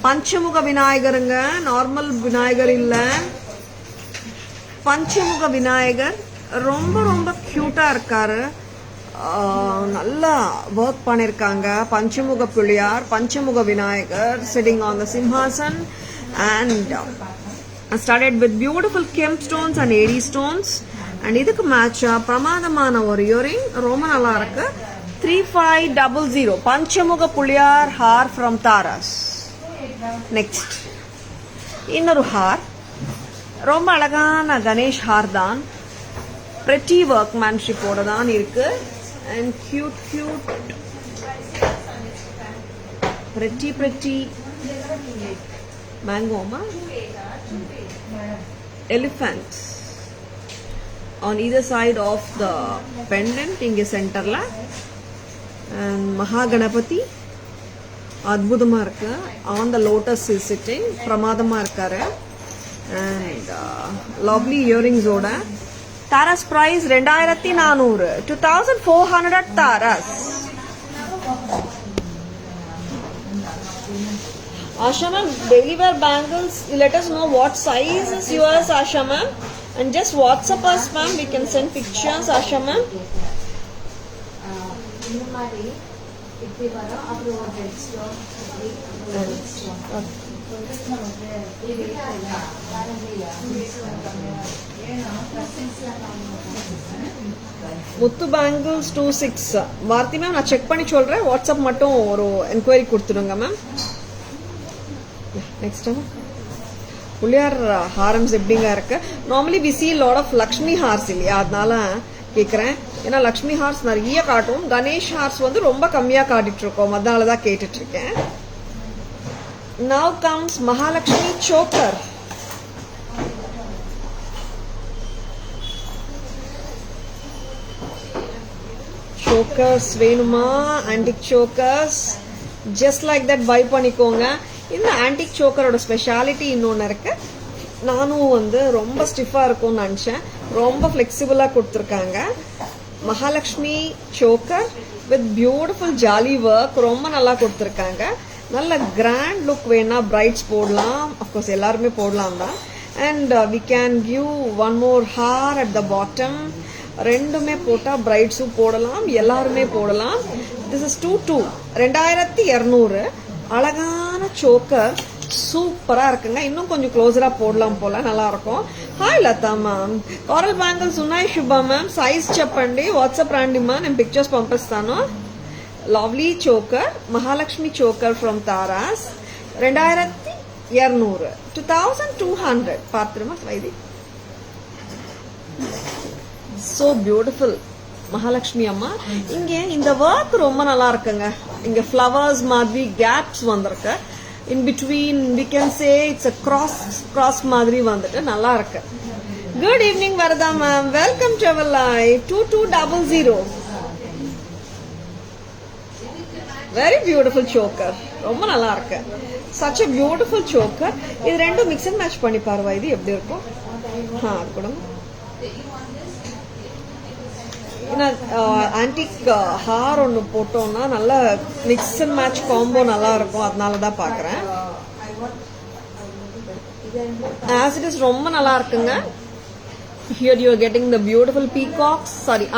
Panchamuga Vinayagar nga, normal Vinayagar illa. Panchamuga Vinayagar ரொம்ப கியூட்டா இருக்காரு. நல்லா work பண்ணிருக்காங்க. பஞ்சமுக புள்ளியார், பஞ்சமுக Vinayagar sitting on the simhasan and started with beautiful kemp stones and AD stones. And இதுக்கு மேட்சா பிரமாதமான ஒரு earring, ரொம்ப நல்லா இருக்கு. 3500 பஞ்சமுக புள்ளியார் ஹார் from Taras. நெக்ஸ்ட் இன்னொரு ஹார், ரொம்ப அழகான கணேஷ் ஹார் தான். pretty workmanship ஓட தான் இருக்கு. And cute pretty mango ma elephants on either side of the pendant inge center la. And Mahaganapati adbhudama irukku, on the lotus is sitting, pramadama irukkaru. And lovely earrings oda. Taras price 2400, 2400 at Taras. Asha ma'am, daily wear bangles, let us know what size is yours, Asha ma'am, and just WhatsApp us ma'am, we can send pictures, Asha ma'am. Muthu bangles 26. வார்த்தி ma'am, நான் check பண்ணி சொல்றேன், WhatsApp மட்டும் ஒரு enquiry கொடுத்துடுங்க ma'am. Next புள்ளியார் ஹாரம்ஸ் எப்படிங்க இருக்கு? Normally we see lot of Lakshmi haars இல்லையா, அதனால கேட்குறேன். ஏன்னா லக்ஷ்மி ஹார்ஸ் நிறைய காட்டும், கணேஷ் ஹார்ஸ் வந்து ரொம்ப கம்மியாக காட்டிட்டு இருக்கோம், அதனால தான் கேட்டுட்டு இருக்கேன். Now comes Mahalakshmi choker. Chokers வேணுமா? Antique chokers just like that buy பண்ணிக்கோங்க. இந்த ஆன்டிக் சோக்கரோட ஸ்பெஷாலிட்டி இன்னொன்று இருக்கு. நானும் வந்து ரொம்ப ஸ்டிஃபாக இருக்கும்னு நினச்சேன், ரொம்ப ஃப்ளெக்சிபிளாக கொடுத்துருக்காங்க. Mahalakshmi choker with beautiful jali work, ரொம்ப நல்லா கொடுத்துருக்காங்க. நல்ல கிராண்ட் லுக் வேணா பிரைட்ஸ் போடலாம், அஃப்கோர்ஸ் எல்லாருமே போடலாம் தான். And we can give one more haar at the bottom. ரெண்டுமே போட்டால் பிரைட்ஸும் போடலாம், எல்லாருமே போடலாம். This is 2200. அழகான சோக்கர், சூப்பராக இருக்குங்க. இன்னும் கொஞ்சம் க்ளோஸராக போடலாம் போல, நல்லா இருக்கும். Hi Latha ma'am, coral bangles ఉన్నాయి శుభ మ్యామ్, సైజ్ చెప్పండి, వాట్సాప్ రండి మ్యామ్, నేను పిక్చర్స్ పంపిస్తాను. Lovely choker, Mahalakshmi choker from Taras, 2200, 2200 பார்த்துருமா இது. ஸோ பியூட்டிஃபுல் மகாலட்சுமி அம்மா. இங்க இந்த ஒர்க் ரொம்ப நல்லா இருக்குங்க. இங்க ஃப்ளவர்ஸ் மாதிரி கேப்ஸ் வந்திருக்கு. In between we can say it's a cross மாதிரி வந்துட்டு நல்லா இருக்கு. Good evening Varadha ma'am, welcome to our live. 2200. Very beautiful choker, ரொம்ப நல்லா இருக்கு. Such a beautiful choker. இது ரெண்டும் மிக்ஸ் அண்ட் மேட்ச் பண்ணி பாருவா, இது எப்படி இருக்கும். அது கூட ஆன்டிக் ஹார் ஒன்று போட்டோம்னா நல்ல மிக்ஸ் அண்ட் மேட்ச் காம்போ நல்லா இருக்கும், அதனால தான் பார்க்குறேன். ஆஸ் இட் இஸ் ரொம்ப நல்லா இருக்குங்க. Here you are getting the beautiful peacocks, sorry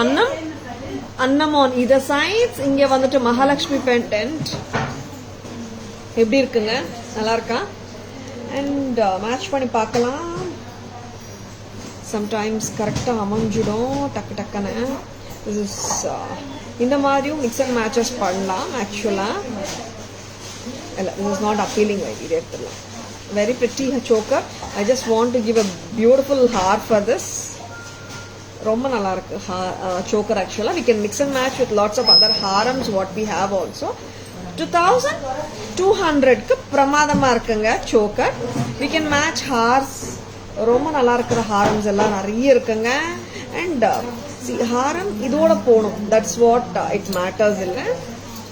அன்னம் ஆன் இதர் சைட்ஸ். இங்கே வந்துட்டு மகாலட்சுமி பெண்டன்ட் எப்படி இருக்குங்க, நல்லா இருக்கா? அண்ட் மேட்ச் பண்ணி பார்க்கலாம். சம்டைம்ஸ் கரெக்டாக அமைஞ்சிடும் டக்கு டக்குன்னு. இந்த மாதிரியும் மிக்ஸ் அண்ட் மேட்சஸ் பண்ணலாம். ஆக்சுவலாக இல்லை, திஸ் இஸ் நாட் அப்பீலிங். இது எடுத்துடலாம். Very pretty choker. I just want to give a beautiful haar for this. ரொம்ப நல்லா இருக்கு சோக்கர். ஆக்சுவலாக we can mix and match with lots of other ஹாரம்ஸ் வாட் வி ஹேவ் ஆல்சோ. 2200க்கு பிரமாதமாக இருக்குங்க சோக்கர். வி கேன் மேட்ச் ஹார்ஸ். ரொம்ப நல்லா இருக்கிற ஹாரம்ஸ் எல்லாம் நிறைய இருக்குங்க. அண்ட் ஹாரம் இதோட போகணும், தட்ஸ் வாட் இட் மேட்டர்ஸ். இல்லை,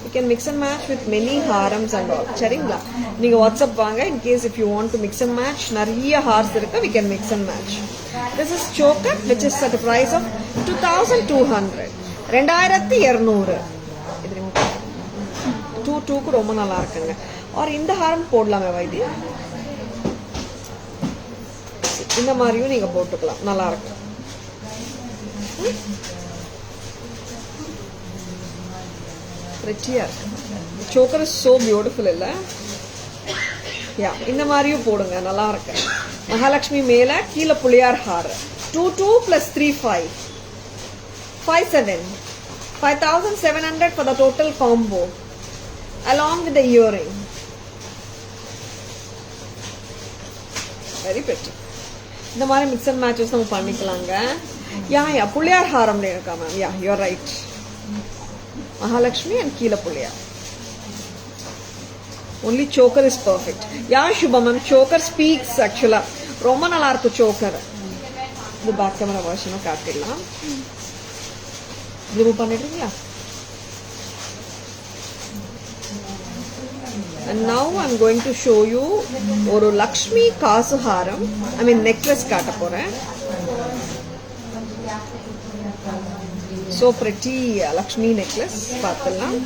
you can mix and match with many harams and all. சரிங்களா? நீங்கள் வாட்ஸ்அப் வாங்க, in case if you want to mix and match. நிறைய ஹார்ஸ் இருக்கு, we can mix and match. This is choker which is at price of 2200. 2200. இது 22க்கு ரொம்ப நல்லா இருக்குங்க. ஒரு இந்த ஹாரம் போடலாமே வைத்தி, இந்த மாதிரியும் நீங்க போட்டுக்கலாம், நல்லா இருக்கும். பிரிட்டியா இருக்கு. சோக்கர் இஸ் சோ பியூட்டிஃபுல் இல்ல? யா, இந்த மாதிரியும் போடுங்க, நல்லா இருக்கு. மகாலட்சுமி மேல கீழே புளியார் hour. 22 + 3 5 57. 5700 for the total combo along with the earring. Very pretty. இந்த மாதிரி மிக்ஸ் அண்ட் மேட்சஸ் நம்ம பண்ணிக்கலாங்க. யா புளியார் ஹாரம் இருக்கா ma'am? Yeah, you are right. Mahalakshmi and கீழே புளியார். Only choker is perfect. Yeah Shubha ma'am, choker speaks. ஆக்சுவலா ரொம்ப நல்லா இருக்கு சோக்கர். இது பேக் கேமரா வெர்ஷனும் காட்டிடலாம். ரிமூவ் பண்ணிடுறீங்களா? And now I'm going to show you ஒரு லக்ஷ்மி காசு ஹாரம், ஐ மீன் நெக்லஸ் காட்ட போறேன். So pretty லக்ஷ்மி நெக்லஸ் பார்த்துடலாம்.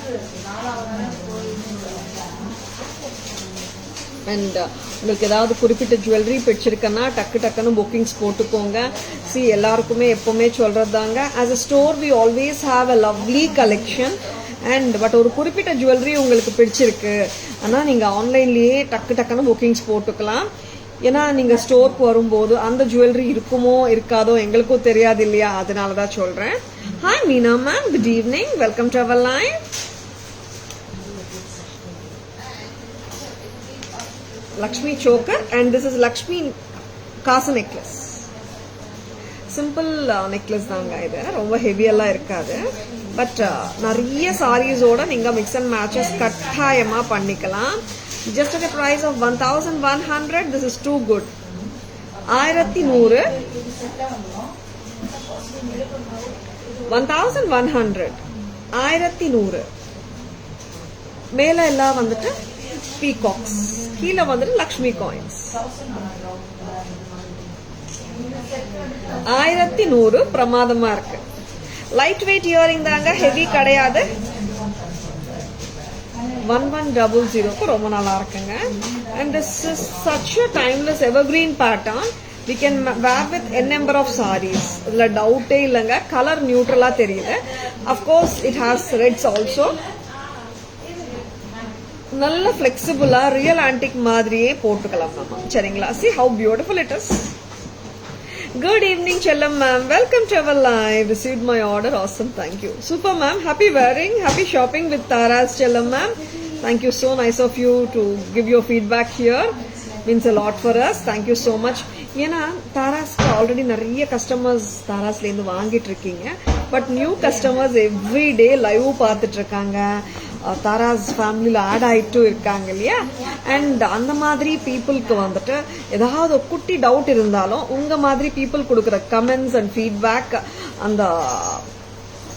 அண்ட் உங்களுக்கு ஏதாவது குறிப்பிட்ட ஜுவல்லரி பிடிச்சிருக்கன்னா டக்குன்னு புக்கிங்ஸ் போட்டுக்கோங்க. சி, எல்லாருக்குமே எப்பவுமே சொல்றது தாங்க, as a store we always have a lovely collection. And but ஒரு குறிப்பிட்ட ஜுவல்லரி உங்களுக்கு பிடிச்சிருக்கு ஆனால் நீங்கள் ஆன்லைன்லேயே டக்குன்னு புக்கிங்ஸ் போட்டுக்கலாம். ஏன்னா நீங்கள் ஸ்டோருக்கு வரும்போது அந்த ஜுவல்லரி இருக்குமோ இருக்காதோ எங்களுக்கும் தெரியாது இல்லையா, அதனால தான் சொல்கிறேன். Hi Meena ma'am, good evening, welcome to our live. Lakshmi choker and this is Lakshmi Kasa necklace. So simple necklace தாங்க இது, ரொம்ப ஹெவியெல்லாம் இருக்காது. பட் நிறைய சாரீஸோட நீங்கள் மிக்ஸ் அண்ட் மேட்சஸ் கட்டாயமாக பண்ணிக்கலாம். Just at price of 1100. This is too good. 1100 1100 1100. மேல எல்லாம் வந்துட்டு பீகாக்ஸ், கீழே வந்துட்டு லக்ஷ்மி காயின்ஸ். 1100 பிரமாதமா இருக்கு. லைட் வெயிட் இயரிங் தாங்க, ஹெவி கிடையாது. 1100 ரொம்ப நல்லா இருக்குங்க. And this is such a timeless evergreen pattern. We can wear with n number of sarees. இதுல டவுட்டே இல்லைங்க. கலர் நியூட்ரலா தெரியுது. Of course it has reds also. நல்ல ஃபிளெக்சிபிளா ரியல் ஆன்டிக் மாதிரியே போட்டுக்கலாம் நம்ம. சரிங்களா? See how beautiful it is. Good evening, Chellam ma'am. Welcome to our live. Received my order. Awesome. Thank you. Super ma'am. Happy wearing. Happy shopping with Tara's, Chellam ma'am. Thank you. So nice of you to give your feedback here. Means a lot for us. Thank you so much. ஏன்னா தாராஸ்க்கு already நிறைய customers தாராஸ்லேருந்து வாங்கிட்டு இருக்கீங்க. But new customers every day live பார்த்துட்டு இருக்காங்க. தாராஸ் ஃபேமிலியில் add ஆகிட்டும் இருக்காங்க இல்லையா? And அந்த மாதிரி பீப்புளுக்கு வந்துட்டு ஏதாவது குட்டி டவுட் இருந்தாலும் உங்கள் மாதிரி பீப்புள் கொடுக்குற கமெண்ட்ஸ் அண்ட் ஃபீட்பேக் அந்த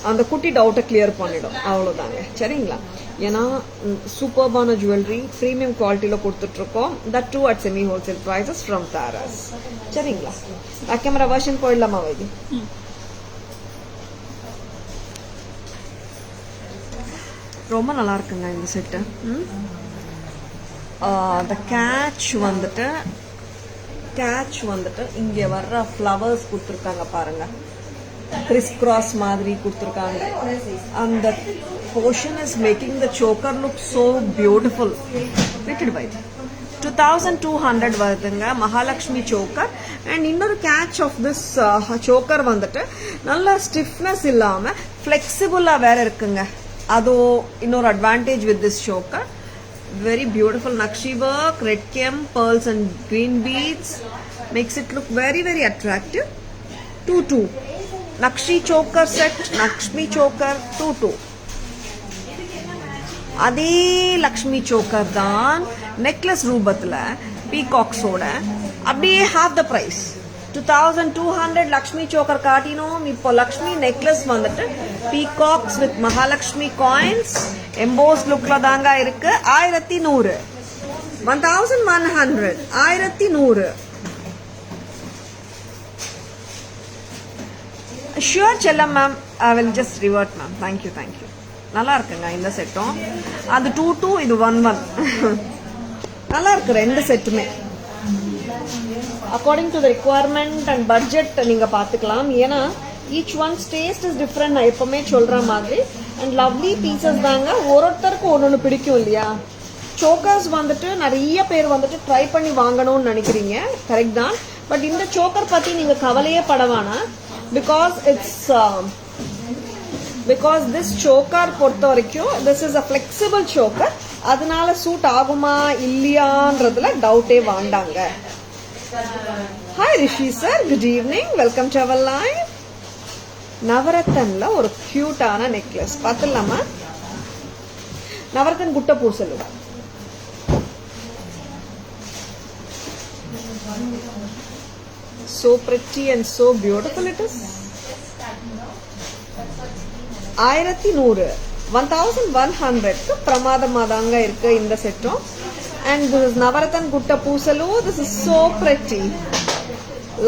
அந்த குட்டி டவுட்டை கிளியர் பண்ணிடும். அவ்வளோதாங்க. சரிங்களா? ஏன்னா சூப்பர்பான ஜுவல்லரி ப்ரீமியம் குவாலிட்டியில் கொடுத்துட்ருக்கோம். That too at semi wholesale prices from Taras. சரிங்களா? பேக் கேமரா வெர்ஷன் போயிடலாமா வைதி? ரொம்ப நல்லா இருக்குங்க இந்த செட்டு. அந்த கேட்ச் வந்துட்டு இங்கே வர்ற ஃப்ளவர்ஸ் கொடுத்துருக்காங்க பாருங்க, கிறிஸ் கிராஸ் மாதிரி கொடுத்துருக்காங்க. அந்த portion is making the choker look so beautiful. Little by 2200 வருதுங்க மகாலட்சுமி சோக்கர். அண்ட் இன்னொரு கேட்ச் ஆஃப் திஸ் சோக்கர் வந்துட்டு நல்ல ஸ்டிஃப்னஸ் இல்லாமல் ஃப்ளெக்சிபிளாக வேற இருக்குங்க. அதோ இன்னொரு advantage with this choker. Very beautiful nakshi work, red gem, pearls and green beads makes it look very very attractive. 22 nakshi choker set, Lakshmi choker 22. அதே லக்ஷ்மி சோக்கர் தான் நெக்லஸ் ரூபத்தில் பீகாக்ஸோட அப்படியே half the price 2200 Lakshmi choker காட்டினோம். இப்போ லக்ஷ்மி நெக்லஸ் வந்துட்டு peacocks with Mahalakshmi coins emboss லுக்ல தாங்க இருக்கு. 1100 1100 1100. ஷுவர் செல்லம் ma'am, I will just revert ma'am. Thank you thank you. நல்லா இருக்குங்க இந்த செட்டும். அது 22, இது 11. நல்லா இருக்கு ரெண்டு செட்டுமே. According to the requirement and budget நீங்க பாத்துக்கலாம். ஏன்னா each one's taste is different. நான் எப்பவுமே சொல்ற மாதிரி. அண்ட் லவ்லி பீசஸ் தாங்க. ஒருத்தருக்கு ஒன்னொன்னு பிடிக்கும் இல்லையா? சோக்கர்ஸ் வந்துட்டு நிறைய பேர் வந்துட்டு ட்ரை பண்ணி வாங்கணும்னு நினைக்கிறீங்க, கரெக்ட் தான். பட் இந்த சோக்கர் பத்தி நீங்க கவலையே படவானா. பிகாஸ் திஸ் சோக்கர் பொறுத்த வரைக்கும் this is a flexible choker. அதனால சூட் ஆகுமா இல்லையான்றதுல டவுட்டே வாண்டாங்க. Hi Rishi sir, good evening, welcome to our live. நவரத்தன்ல ஒரு கியூட்டான நெக்லஸ் பார்த்துலாமா? நவரத்தன் குட்ட பூசலு. So pretty and so beautiful it is. 1100 1100 பிரமாதமாதாங்க இருக்கு இந்த செட்டும். And this is Navarathan Gutta Poosalu. This is so pretty.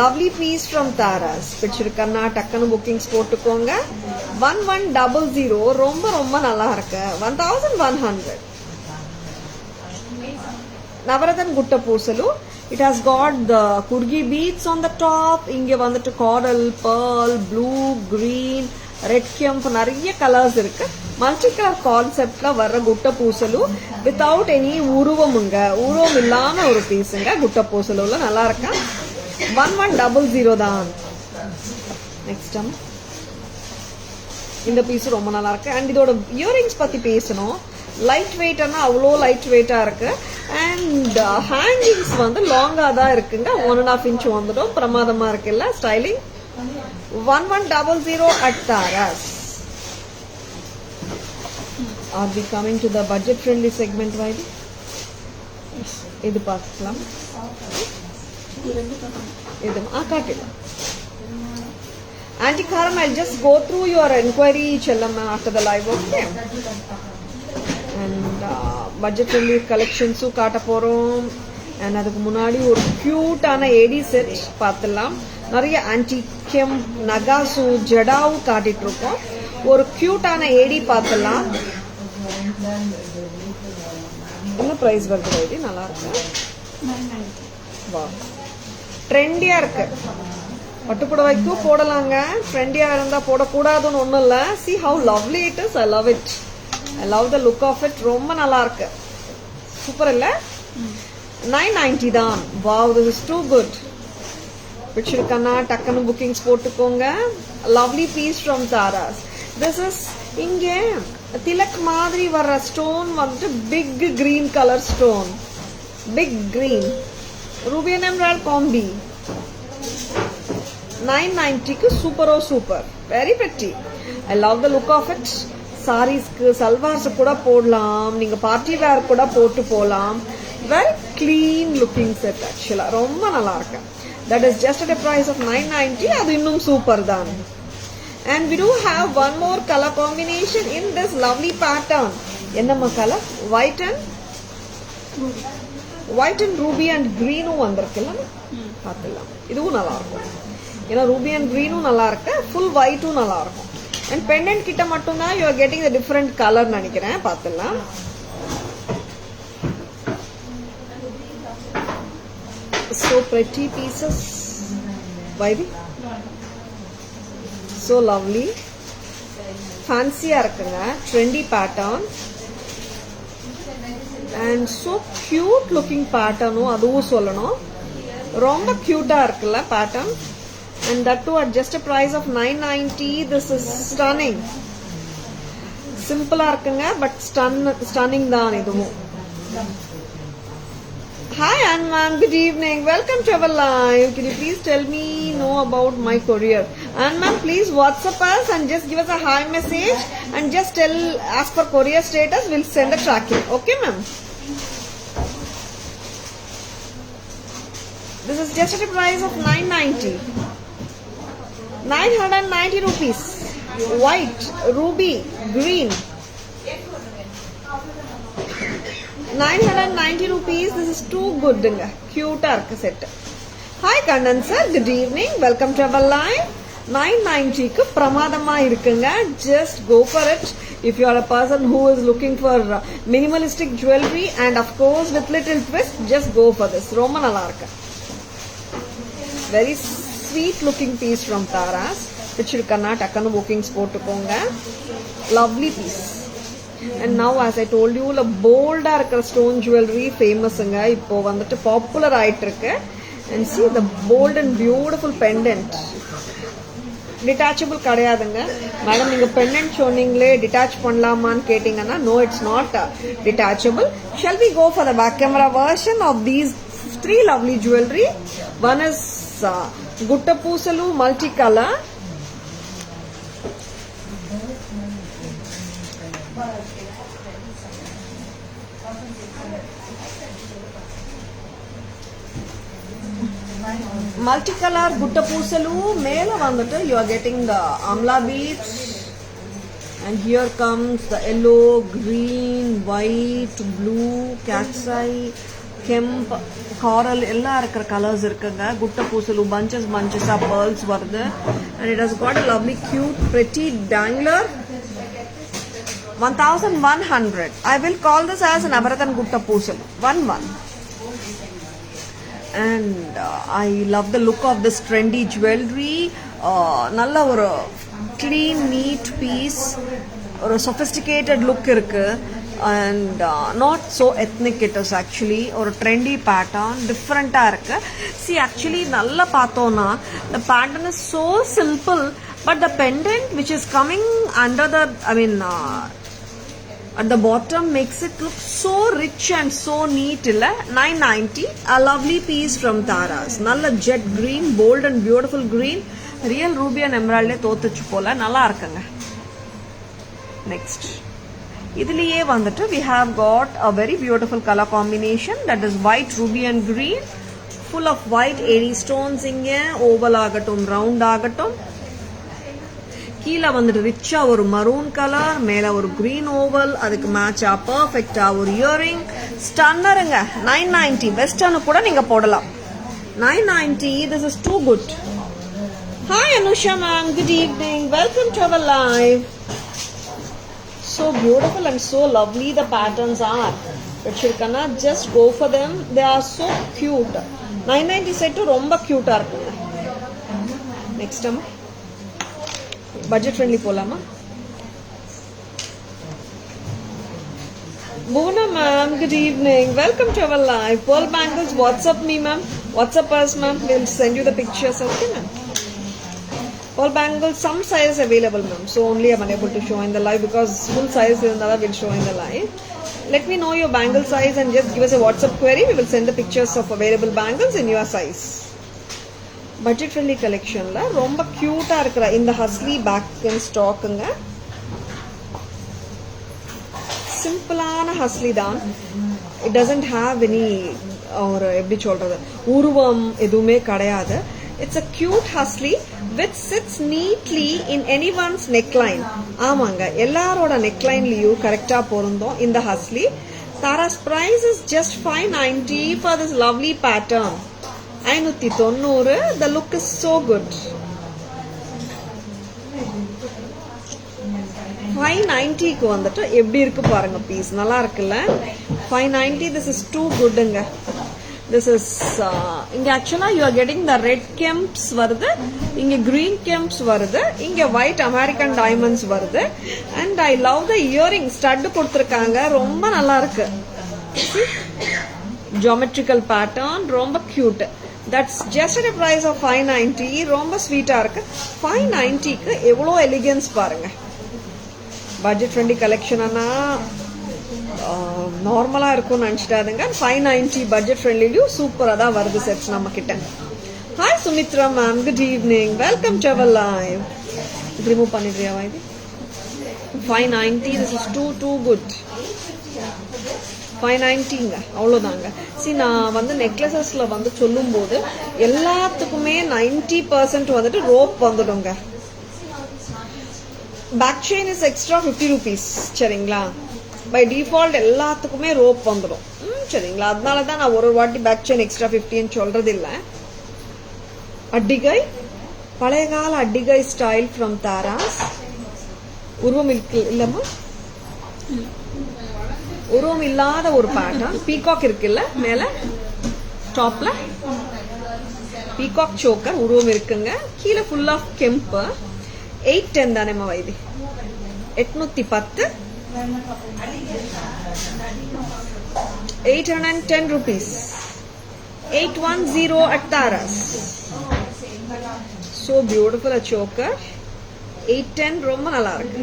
Lovely piece from Taras. பிடிச்சிருக்கன்னா டக்குனு புக்கிங்ஸ் போட்டுக்கோங்க. 1100 ரொம்ப ரொம்ப நல்லா இருக்கு. 1100 Navarathan Gutta Poosalu. It has got the kurgi beads on the top. இங்க வந்துட்டு coral, pearl, blue, green, red kemp நிறைய colours இருக்கு. மல்டி கலர் கான்செப்ட்ல வர்ற குட்ட பூசலு வித்தவுட் எனி உருவமுங்க. உருவம் இல்லாம ஒரு பீஸுங்க குட்ட பூசலுல. நல்லா இருக்கா? 1100 தான். நெக்ஸ்ட் இந்த பீஸ் ரொம்ப நல்லா இருக்கு. அண்ட் இதோட இயரிங்ஸ் பத்தி பேசணும். லைட் வெயிட்னா அவ்வளோ லைட் வெயிட்டா இருக்கு. அண்ட் ஹேங்கிங்ஸ் வந்து லாங்கா தான் இருக்குங்க. 1.5 inch வந்துடும். பிரமாதமா இருக்குல்ல styling. 1100 at Taras. Are we coming to the budget friendly segment, Vaidi? இது பார்க்கலாம். இது காட்டிடலாம். Auntie Karan, I'll just go through your inquiry Chellam after the live, okay? And budget friendly collections காட்ட போறோம். And அதுக்கு முன்னாடி ஒரு கியூட்டான ஏடி செட் பார்த்துடலாம். நிறைய ஆன்டிகம் நகாசு ஜடாவு காட்டிட்டு இருக்கோம். ஒரு கியூட்டான ஏடி பார்த்துடலாம். என்ன பிரைஸ் வருது ஏடி? நல்லா இருக்கு. வா, ட்ரெண்டியா இருக்கு. பட்டுப்புடவைக்கு போடலாங்க. ட்ரெண்டியா இருந்தா போடக்கூடாதுன்னு ஒன்றும் இல்லை. See how lovely it is. I love it. I love the look of it. ரொம்ப நல்லா இருக்கு. சூப்பர் இல்ல? 990 தான். Wow, this is too good. பிடிச்சிருக்கனா டக்குன்னு புக்கிங்ஸ் போட்டுக்கோங்க. Lovely piece from Taras. This is இங்க திலக் மாதிரி வர்ற ஸ்டோன் வந்துட்டு big green colour stone. Big green ruby and emerald combi. 990க்கு சூப்பரோ super. Very pretty. I love the look of it. சாரீஸ்க்கு சல்வார்ஸ் கூட போடலாம். நீங்க பார்ட்டி வேர் கூட போட்டு போகலாம். Very clean looking set. ஆக்சுவலா ரொம்ப நல்லா இருக்கு. That is just at a price of 990. அது இன்னும் சூப்பர் தான். And we do have one more color combination in this lovely pattern. என்னம்மா color? White and ruby and green வந்திருக்குல்ல? பார்த்துடலாம். இதுவும் நல்லா இருக்கும். ஏன்னா ruby and green நல்லா இருக்கு. full white நல்லா இருக்கும். And pendant கிட்ட மட்டும் தான் you are getting the different color நினைக்கிறேன். பார்த்துடலாம். So pretty pieces. Vaidi? So lovely. Fancy-ஆ இருக்குங்க. Trendy pattern. And so cute looking pattern. அதுவும் சொல்லணும். ரொம்ப cute-ஆ இருக்குல்ல pattern. And that too at just a price of 990. This is stunning. Simple-ஆ இருக்குங்க. But stunning தான் இதுவும். Hi Anman, good evening. Welcome to our live. Can you please tell me about my courier? Anman, please WhatsApp us and just give us a hi message and just ask for courier status. We'll send a tracking. Okay, ma'am? This is just at a price of 990. 990 rupees. White, ruby, green. 990 rupees. This is too good. Cute set. Hi Kannan sir, good evening. Welcome to our live. 990 க்கு பிரமாதமா இருக்குங்க. Just go for it. If you are a person who is looking for minimalistic jewelry and of course with little twist, just go for this. ரொம்ப நல்லா இருக்கு. Very sweet looking piece from Taras. பிடிச்சிருக்கனா டக்குன்னு bookings போட்டுக்கோங்க. Lovely piece. And now as I told you, bold stone jewelry famous இப்போ வந்துட்டு popular ஆயிட்டு இருக்கு. And see the bold and beautiful pendant. Detachable கிடையாதுங்க. மேடம் நீங்க pendant சொன்னீங்களே detach பண்ணலாமான்னு கேட்டீங்கன்னா no, it's not detachable. Shall we go for the back camera version of these three lovely jewelry? One is Gutta Pusalu multicolor. Multicolor Gutta Pusalu. மேல வந்துட்டு you are getting the amla beads and here comes the yellow, green, white, blue, cat's eye, kemp, coral எல்லா இருக்கிற colours இருக்குங்க. Gutta Pusalu bunches of pearls வருது and it has got a lovely cute pretty dangler. 1100. I will call this as an Navarathan Gutta Pusalu. 11. And I love the look of this trendy jewelry. நல்ல ஒரு clean neat piece, ஒரு sophisticated look இருக்கு. And not so ethnic it is actually. ஒரு trendy pattern, different-ஆ இருக்கு. See actually நல்லா பார்த்தோம்னா the pattern is so simple, but the pendant which is coming under the at the bottom makes it look so rich and so neat. 990. A lovely piece from Taras. Nalla jet green, bold and beautiful green. Real ruby and எம்ரால்டே தோத்துச்சு போல, நல்லா இருக்குங்க. Next இதுலயே வந்துட்டு we have got a very beautiful color combination, that is white, ruby and green, full of white AD stones. இங்க oval ஆகட்டும் round ஆகட்டும், கீழே வந்துட்டு ரிச்சா ஒரு மரூன் கலர், மேல ஒரு கிரீன் ஓவல், அதுக்கு மேட்சா பர்ஃபெக்டா ஒரு இயரிங். ஸ்டன்னருங்க. 990 வெஸ்டர்னு கூட நீங்க போடலாம். 990. This is too good. Hi Anusha ma'am, good evening, welcome to our live. So beautiful and so lovely the patterns are, but Shirkana, just go for them, they are so cute. 990 set romba cute ah irukku. Next time budget friendly polama. Bhuvana ma'am, good evening, welcome to our live. Pearl bangles, WhatsApp me ma'am, WhatsApp us ma'am, we'll send you the pictures. Okay ma'am. Pearl bangles, some size available ma'am, so only I'm unable to show in the live because full size will show in the live. Let me know your bangle size and just give us a WhatsApp query. We will send the pictures of available bangles in your size. Budget friendly collection la romba cute ah irukra inda husly back in stock nga. Simple ana husly daan, it doesn't have any or eppadi solradhu uruvam edume kadayadu. It's a cute husly which sits neatly in anyone's neckline. ஆமாங்க, எல்லாரோட necklineலயும் கரெக்டா பொருந்தும் இந்த husly. Tara's price is just 590 for this lovely pattern. 590. The look is so good. 590க்கு வந்துட்டு எப்படி இருக்கு பாருங்க piece, நல்லா இருக்குல்ல. 590. This is too goodங்க. This is inga actually you are getting the red kemps varudhu, inga green kemps varudhu, inga white American diamonds varudhu, and I love the earring stud kuduthirukanga, romba nalla irukku. Geometrical pattern, romba cute. That's just at a price of 590. romba sweet ah irukku. 590 க்கு evlo elegance பாருங்க. Budget friendly collection ana நார்மலா இருக்கும்னு நினைச்சிட்டாருங்க. 590 budget ஃப்ரெண்ட்லியும் சூப்பரா தான் வருது sets நம்ம கிட்ட. Hi Sumitra ma'am, good evening, welcome to our live. Remove பண்ணிடுறியாவா இது? 590. This is too good. 590ங்க, அவ்வளோதாங்க. நான் வந்து நெக்லஸஸ்ல வந்து சொல்லும் போது எல்லாத்துக்குமே 90% வந்துட்டு ரோப் வந்துடுங்க. Back chain is extra 50 rupees. சரிங்களா? பை டிஃபால்ட் எல்லாத்துக்குமே ரோப் வந்துடும். சரிங்களா? அதனால தான் நான் ஒரு வாட்டி பேக் செயின் எக்ஸ்ட்ரா 50ன்னு சொல்றது இல்லை. அட்டிகை, பழைய கால அட்டிகை ஸ்டைல் ஃப்ரம் தாராஸ். உருவம் இல்லம்மா, உருவம் இல்லாத ஒரு பேட்டர்ன். பீகாக் இருக்குல்ல மேல டாப்ல, பீகாக் சோக்கர் உருவம் இருக்குங்க. கீழே full of கெம்பு. 810 தானேம்மா why this? 810. 810 rupees. 810 at Taras. So beautiful a choker. 810 ரொம்ப நல்லா இருக்கு.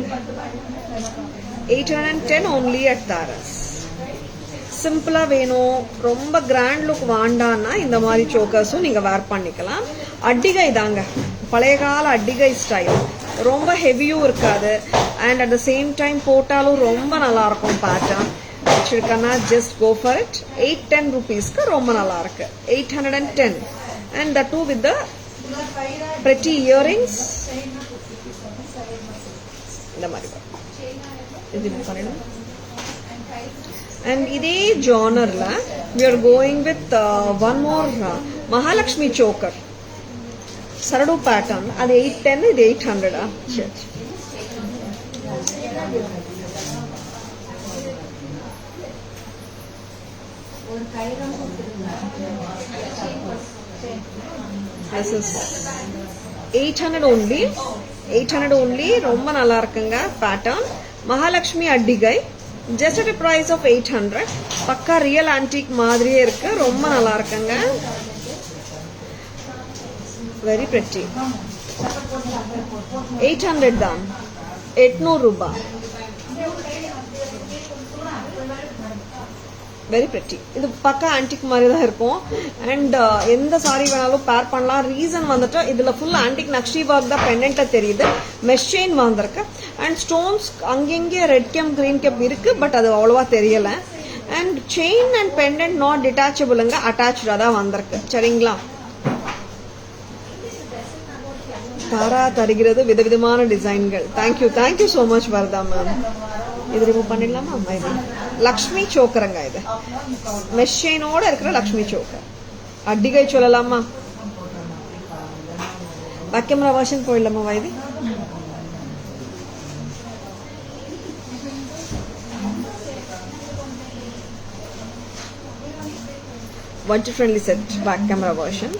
810 only at Taras. சிம்பிளா வேணும், ரொம்ப கிராண்ட் லுக் வாண்டான்னா இந்த மாதிரி சோக்கர்ஸும் நீங்க வேர் பண்ணிக்கலாம். அட்டிகை தாங்க, பழைய கால அட்டிகை ஸ்டைல். ரொம்ப ஹெவியும் இருக்காது and at the same time போட்டாலும் ரொம்ப நல்லா இருக்கும் பேட்டர்ன். வச்சிருக்கனா just go for it. 810 rupeesக்கு ரொம்ப நல்லா இருக்கு. 810 and that too with the pretty earrings. இந்த மாதிரி இது பண்ணணும். and இதே ஜானர்ல we are going with one more Mahalakshmi choker. Saradu pattern. அது 810, இது 800. சரி. This is 800 only. 800 only. ரொம்ப நல்லா இருக்குங்க பேட்டர்ன். மகாலட்சுமி அட்டிகை. Just at a price of 800. பக்கா ரியல் ஆன்டிக் மாதிரியே இருக்கு. ரொம்ப நல்லா இருக்குங்க. Very pretty. 800 தான். 800 ரூபாய். Very pretty. இது பக்கா ஆன்டிக் மாதிரி தான் இருக்கும். அண்ட் எந்த சாரி வேணாலும் பேர் பண்ணலாம். ரீசன் வந்துட்டு இதுல ஃபுல் ஆன்டிக் நக்ஷி ஒர்க் தான் பெண்டன்ட்டா தெரியுது. மெஷ் செயின் வந்திருக்கு. அண்ட் ஸ்டோன்ஸ் அங்கங்கே ரெட் கேப் கிரீன் கேப் இருக்கு, பட் அது அவ்வளவா தெரியல. And chain and pendant not டிட்டாச்சபிளுங்க, அட்டாச்சா தான் வந்திருக்கு. சரிங்களா? தாரா தருகிறது விதவிதமான டிசைன்கள். Thank you so much Varada ma'am. இது ரிமூவ் பண்ணிடலாமா? இது லக்ஷ்மி சோக்கருங்க. இது மெஷ் செயினோட இருக்கிற லக்ஷ்மி சோக்கர். அடிகை சொல்லலாமா? பேக் கேமரா வெர்ஷன் போயிடலாமா why this? budget friendly set back camera version.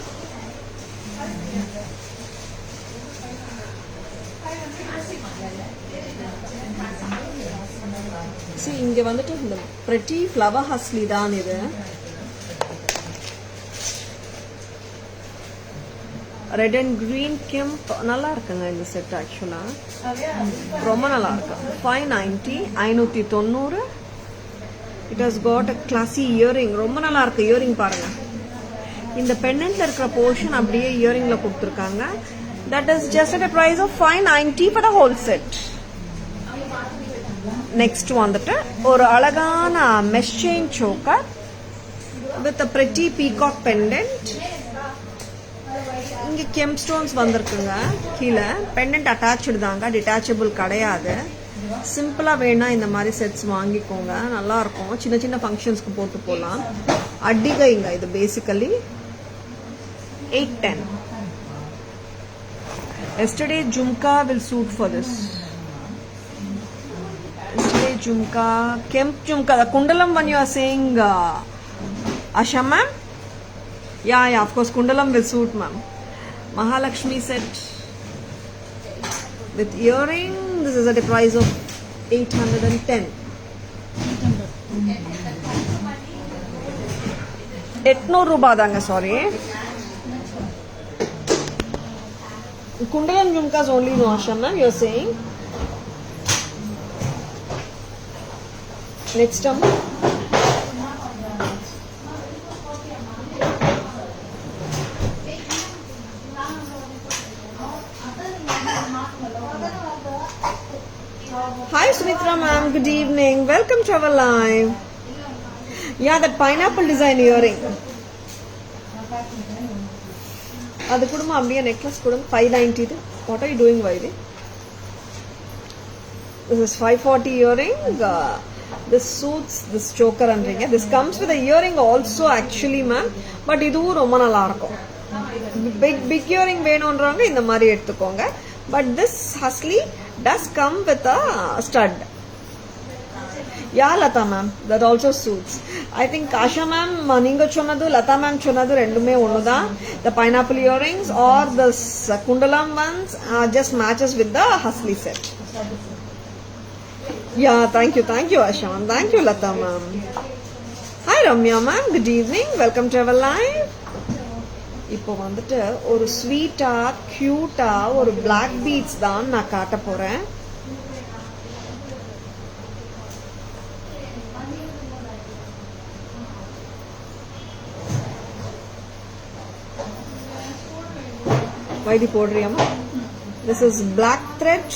See, இங்க வந்துட்டு இந்த pretty flower husly தான் இது. ரெட் அண்ட் கிரீன் கெம்ப் நல்லா இருக்குங்க இந்த செட். ஆக்சுவலா ரொம்ப நல்லா இருக்கு. 590 590. It has got a classy earring. ரொம்ப நல்லா இருக்கு இயரிங். பாருங்க, இந்த பெண்டன்ட்ல இருக்கிற போர்ஷன் அப்படியே இயரிங்ல கொடுத்துருக்காங்க. That is just at a price of 590 for the whole set. Next வந்துட்டு ஒரு அழகான mesh chain choker with a pretty peacock pendant. இங்க கெம் ஸ்டோன்ஸ் வந்திருக்குங்க. கீழே பெண்டன்ட் அட்டாச்சு தாங்க, டிட்டாச்சபிள் கிடையாது. சிம்பிளா வேணா இந்த மாதிரி செட்ஸ் வாங்கிக்கோங்க, நல்லா இருக்கும். சின்ன சின்ன ஃபங்க்ஷன்ஸ்க்கு போட்டு போகலாம். அடிகைங்க இது basically. 810. Yesterday Jhumka will suit for this. Yesterday Jhumka, Kemp Jhumka, the Kundalam one you are saying, Asha ma'am? Yeah, of course Kundalam will suit ma'am. Mahalakshmi set with earring. This is at a price of 810. 800 ரூபாய் தாங்க. Sorry, Kundalam Jhumkas only no Asha ma'am, you are saying. Next up, hi Sumitra ma'am, good evening, welcome to our live. Yeah, that pineapple design earring, அது கூடமா அப்படியே necklace கூட 590. இது what are you doing Vaidi? This is 540 earring. This suits this choker and ring. This comes with a earring also actually ma'am, but இதுவும் ரொம்ப நல்லா இருக்கும். big earring வேணும்ன்றவங்க இந்த மாதிரி எடுத்துக்கோங்க. But this husly does come with a stud. Yeah, Lata ma'am, that also suits. I think Asha ma'am, Ninga chonadu, Lata ma'am chonadu rendume onnuda. The pineapple earrings or the Kundalam ones just matches with the husly set. Yeah, thank you Asha ma'am, thank you Lata ma'am. Hi Ramya ma'am, good evening, welcome to our live. இப்போ வந்துட்டு ஒரு ஸ்வீட்டா கியூட்டா ஒரு black beads தான் நான் காட்ட போறேன். வைடி போடுறியாமா? This is black thread,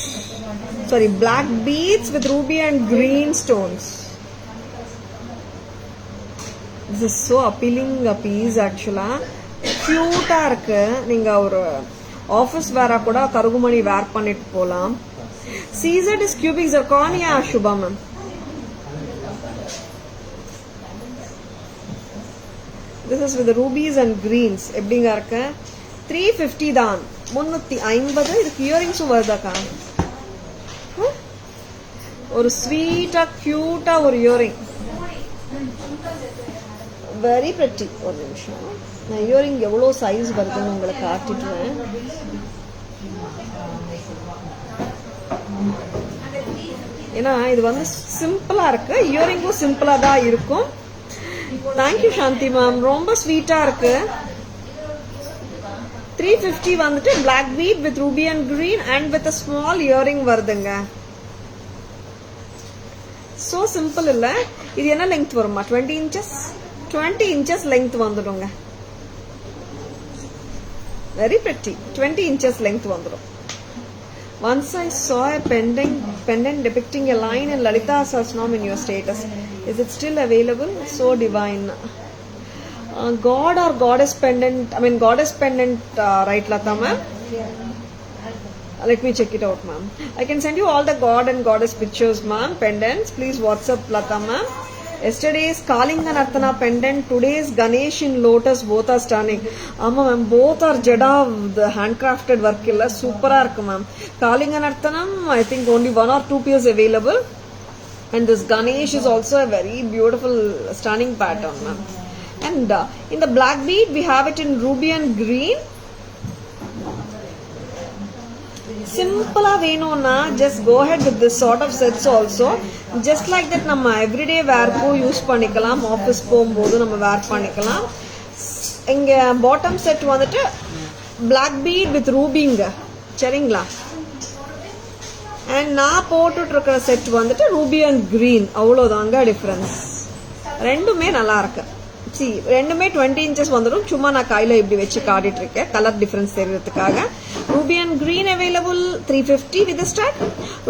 sorry, black beads with ruby and green stones. This is so appealing a piece actually. கியூட்டா இருக்கு. நீங்க ஒரு ஆஃபீஸ் வேற கூட கருகுமணி வேர் பண்ணிட்டு போலாம். சீசட் is cubic zirconia Shubha ma'am. This is with the rubies and greens. எப்படிங்க இருக்கு? 350 தான். 350. இதுக்கு இயரிங்ஸும் வருதாக்கா? ஒரு ஸ்வீட்டா கியூட்டா ஒரு இயரிங், வெரி பிரிட்டி. ஒரு நிமிஷம், நான் இயரிங் எவ்வளோ சைஸ் வருதுன்னு உங்களுக்கு காட்டிட்டுறேன். ஏன்னா இது வந்து சிம்பிளா இருக்கு, இயரிங்கும் சிம்பிளா தான் இருக்கும். தேங்க்யூ சாந்தி மேம், ரொம்ப ஸ்வீட்டா இருக்கு. 350 வந்துட்டு black bead with ruby and green and with small earring வருதுங்க. so simple இல்ல. இது என்ன length வருமா? 20 inches? 20 inches length வந்துடுங்க. Very pretty. 20 inches length வந்துடும். Once I saw a pendant depicting a line in Lalita Sahasranam in your status. Is it still available? So divine. God or goddess pendant? I mean goddess pendant, right, Lata ma'am? Let me check it out, ma'am. I can send you all the god and goddess pictures, ma'am. Pendants. Please WhatsApp Lata ma'am. Yesterday's Kalinga Nartana pendant, today's Ganesh in lotus, both are stunning. Amma ma'am, both are Jada, the handcrafted work illa, super arc ma'am. Kalinga Nartanam, I think only 1 or 2 pairs available. And this Ganesh is also a very beautiful, stunning pattern, ma'am. And in the black bead, we have it in ruby and green. Simple வேணும்னா just go ahead with this sort of sets also. Just like that நம்ம everyday wear க்கு use பண்ணிக்கலாம், office போகும்போது நம்ம wear பண்ணிக்கலாம். இங்க bottom set வந்துட்டு black bead with rubyங்க, சரிங்களா? அண்ட் நான் போட்டுட்டு இருக்கிற செட் வந்துட்டு ரூபி அண்ட் கிரீன், அவ்வளோதாங்க டிஃப்ரென்ஸ். ரெண்டுமே நல்லா இருக்கு. சி ரெண்டுமே 20 inches வந்துடும். சும்மா நான் கையில் இப்படி வச்சு காட்டிட்டு இருக்கேன் கலர் டிஃபரன்ஸ் தெரியறதுக்காக. Ruby and green available 350 with stud.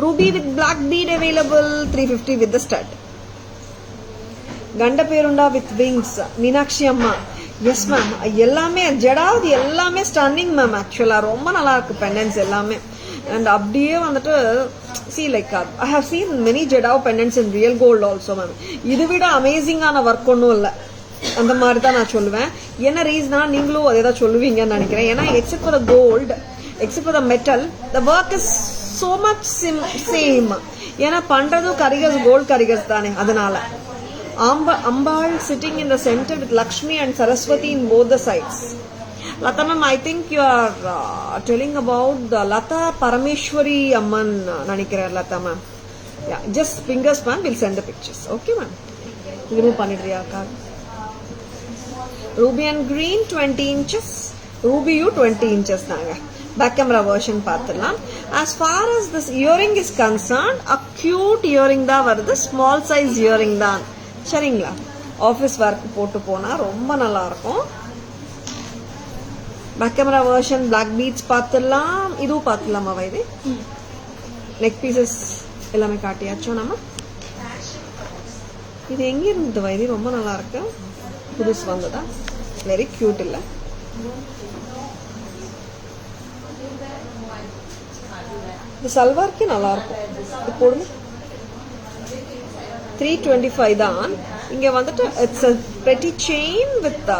Ruby with black bead available 350 with stud. Gandaberunda with wings Meenakshi அம்மா. எஸ் மேம், எல்லாமே ஜடாவது எல்லாமே ஸ்டன்னிங் மேம். ஆக்சுவலா ரொம்ப நல்லா இருக்கு பெண்டன்ஸ் எல்லாமே. அண்ட் அப்படியே வந்துட்டு see like I have seen many Jedao pendants in real gold also ma'am. இது விட அமேசிங்கான ஒர்க் ஒன்றும் இல்லை, அந்த மாதிரி தான் நான் சொல்லுவேன். என்ன ரீசனா நீங்களும் அதே தான் சொல்லுவீங்கன்னு நினைக்கிறேன். ஏன்னா except for the gold, except for the metal, the work is so much same. ஏன்னா பண்றதும் கரிகர்ஸ், கோல்ட் கரிகர்ஸ் தானே. அதனால Ambal sitting in the center with Lakshmi and Saraswati in both the sides. Lata ma'am, I think you are telling about the Lata Parameshwari Amman Nanikira Lata ma'am. Yeah, just fingers ma'am, we'll send the pictures. Okay ma'am. Remove panidriya card. Ruby and green 20 inches. Ruby you 20 inches naanga. Back camera version paathalam. As far as this earring is concerned, a cute earring da varudhu, small size earring da. சரிங்களா? Office work போட்டு போனால் ரொம்ப நல்லா இருக்கும். Back camera version black beads பார்த்துடலாம். இதுவும் பார்த்துடலாமா வைது? Neck pieces எல்லாமே காட்டியாச்சோம் நம்ம. இது எங்கே இருந்தது வைது? ரொம்ப நல்லா இருக்கு, புதுசு வந்ததா? வெரி கியூட் இல்லை? இது சல்வார்க்கே நல்லா இருக்கும். இது போடுங்க. 325 தான். இங்க வந்துட்டு it's a pretty chain with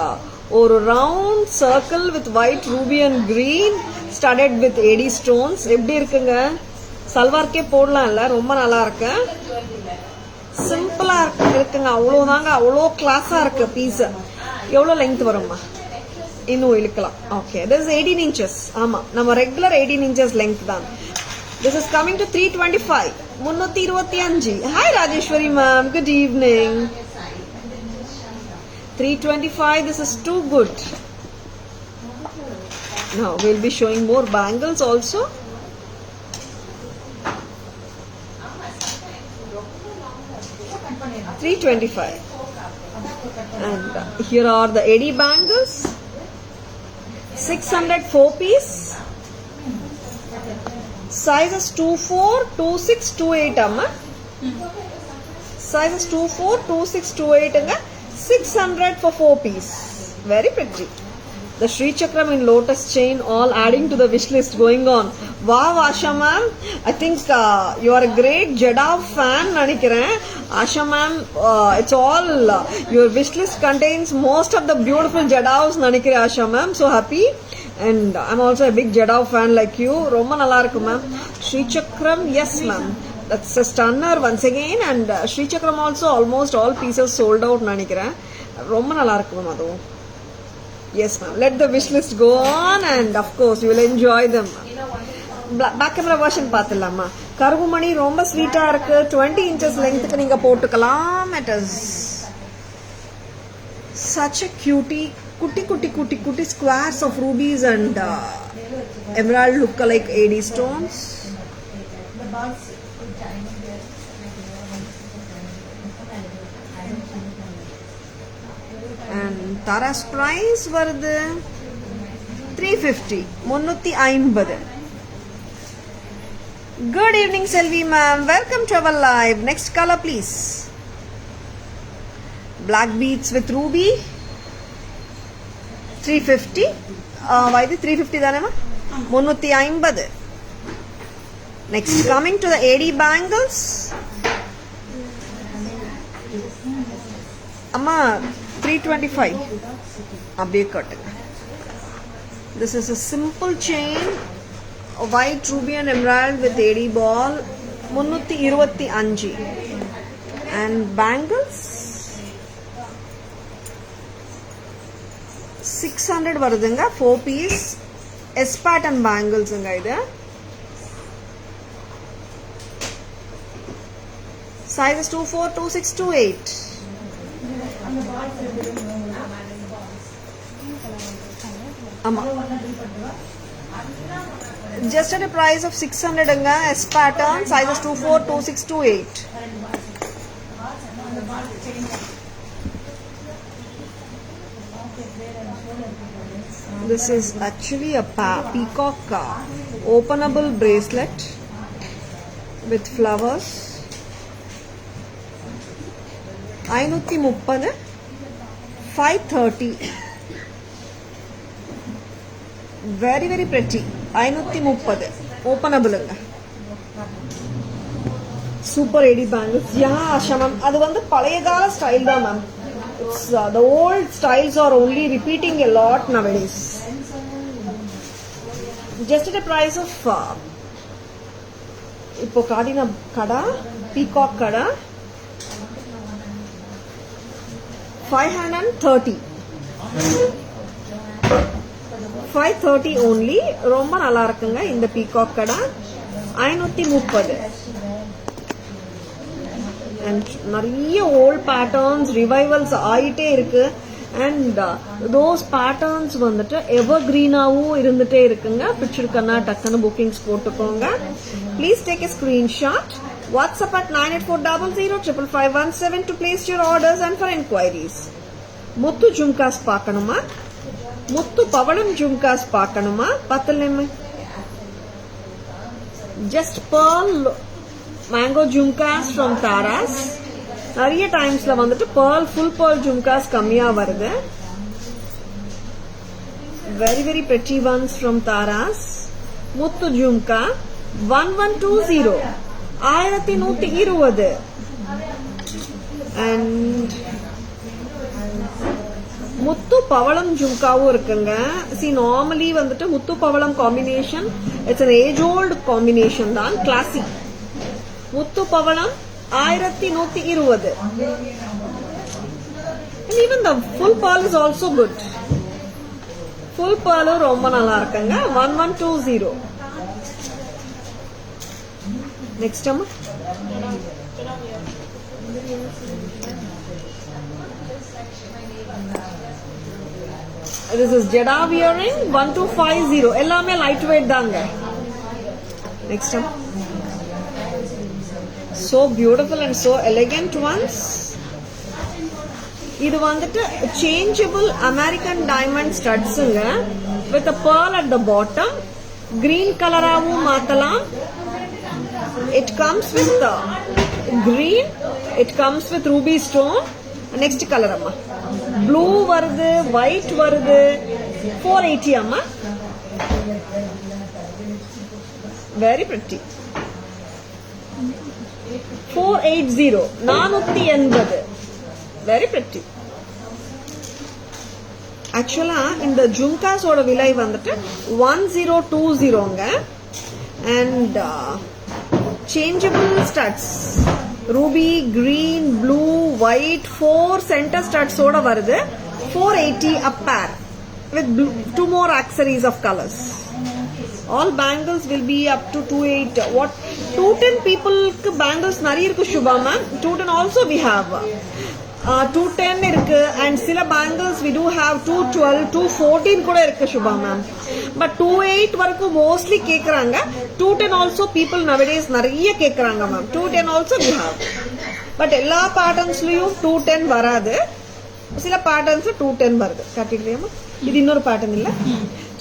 ஒரு round circle with white ruby and green studded with AD stones. எப்படி இருக்குங்க? சல்வார்க்கே போடலாம் இல்ல? ரொம்ப நல்லா இருக்கு, சிம்பிளா இருக்குங்க. அவ்வளோதாங்க, அவ்வளோ கிளாஸா இருக்கு பீஸ். எவ்வளோ லெங்த் வரும்மா? இன்னும் இழுக்கலாம். Okay, this is 18 inches. ஆமா, நம்ம ரெகுலர் 18 inches லெங்த் தான். This is coming to 325. 325. Hi Rajeshwari ma'am, good evening. 325, this is too good. Now we'll be showing more bangles also. $325. And here are the Eddie bangles. 600 4-piece. Sizes 24, 26, 28 amma. Sizes 24, 26, 28 anga. 600 for 4-piece. Very pretty. The Sri Chakram in lotus chain, all adding to the wish list going on. Wow, Asha ma'am, I think you are a great Jedao fan nanikiren. Asha ma'am, it's all your wish list contains most of the beautiful Jedaos nanikire Asha ma'am. So happy. And I'm also a big Jedao fan like you. Romma nalla irukku ma'am. Sri Chakram, yes ma'am, that's a stunner once again. And Sri Chakram also almost all pieces sold out nanikiren. Romma nalla irukku ma'am adu. Yes ma'am, let the wish list go on and of course you will enjoy them. Back camera version paathalamma. Karuvumani romba sweet ah irukku. 20 inches length ku neenga potukalam. It is such a cutie. Kutti squares of rubies and emerald look like AD stones. and Tara's price வருது 350 350. Good evening Selvi ma'am, welcome to our live. Next color please. Black beads with ruby 350. Why the 350 தானே 350. Next coming to the AD bangles. Amma 325 அப்படியே கட்டுங்க. This is a simple chain, a white ruby and emerald with AD ball 325 and bangles 600 வருதுங்க. 4 piece S pattern bangles ங்க இது. Sizes 24, 26, 28. Just at a price of 600 anga. S pattern, sizes 24, 26, 28. This is actually a peacock openable bracelet with flowers. 530 530. Very very pretty. 530 openable anga. Super AD bangles. Yeah Asha ma'am, adu vandu palayagala style da ma'am. It's the old styles are only repeating a lot nowadays. Just at a price of ipo kadina kada peacock kada 530 only. ரொம்ப நல்லா இருக்குங்க இந்த peacock கடை 530. and நிறைய old patterns revivals ஆயிட்டே இருக்கு. and those patterns வந்துட்டு evergreenாவும் இருந்துட்டே இருக்குங்க. பிடிச்சிருக்கனா டக்குன்னு bookings போட்டுக்கோங்க. please take a screenshot. WhatsApp at 9840055517 to place your orders and for inquiries. முத்து ஜும்காஸ் பார்க்கணுமா, முத்து பவளம் ஜும்காஸ் பார்க்கணுமா, பத்தலமே just pearl mango jhumkas from Taras. நிறைய டைம்ஸ்ல வந்துட்டு pearl full pearl ஜும்காஸ் கம்மியா வருது. very very pretty ones from Taras. Muthu jhumka 1120 1120. and முத்து பவளம் ஜும்காவும் இருக்குங்க. see normally வந்துட்டு முத்து பவளம் combination it's an age old combination தான், classic. முத்து பவளம் 1120. and even the full pearl is also good. full pearl ரொம்ப நல்லா இருக்குங்க. 1120. next time this is Jada wearing 1250. எல்லாமே light weight தாங்க. next time so beautiful and so elegant ones. இது வந்துட்டு changeable American diamond studsங்க with a pearl at the bottom. green colorாவும் மாத்தலாம். it comes with green, it comes with ruby stone. next color amma blue வருது, white வருது. 480 amma, very pretty. 480 480, very pretty. ஆக்சுவலா இந்த ஜும்காஸோட விலை வந்துட்டு 1020ங்க. and changeable studs, ruby, green, blue, white, 4 center studs oda varudhu. 480 a pair with 2 more accessories of colors. all bangles will be up to 28. what 210 people ku bangles nariya irukku Shubha ma'am. 210 also we have 210 irukku and sila bangles we do have 212 214 kuda irukku Shubha ma'am. but 28 varaku mostly kekranga. 210 also people nowadays நிறைய கேக்குறாங்க ma'am. 210 also we have. But எல்லா பேட்டர்ன்ஸ்லயும் 210 வராது. சில patterns 210 வருது. காட்டிடுறியாமா? இது இன்னொரு pattern இல்ல.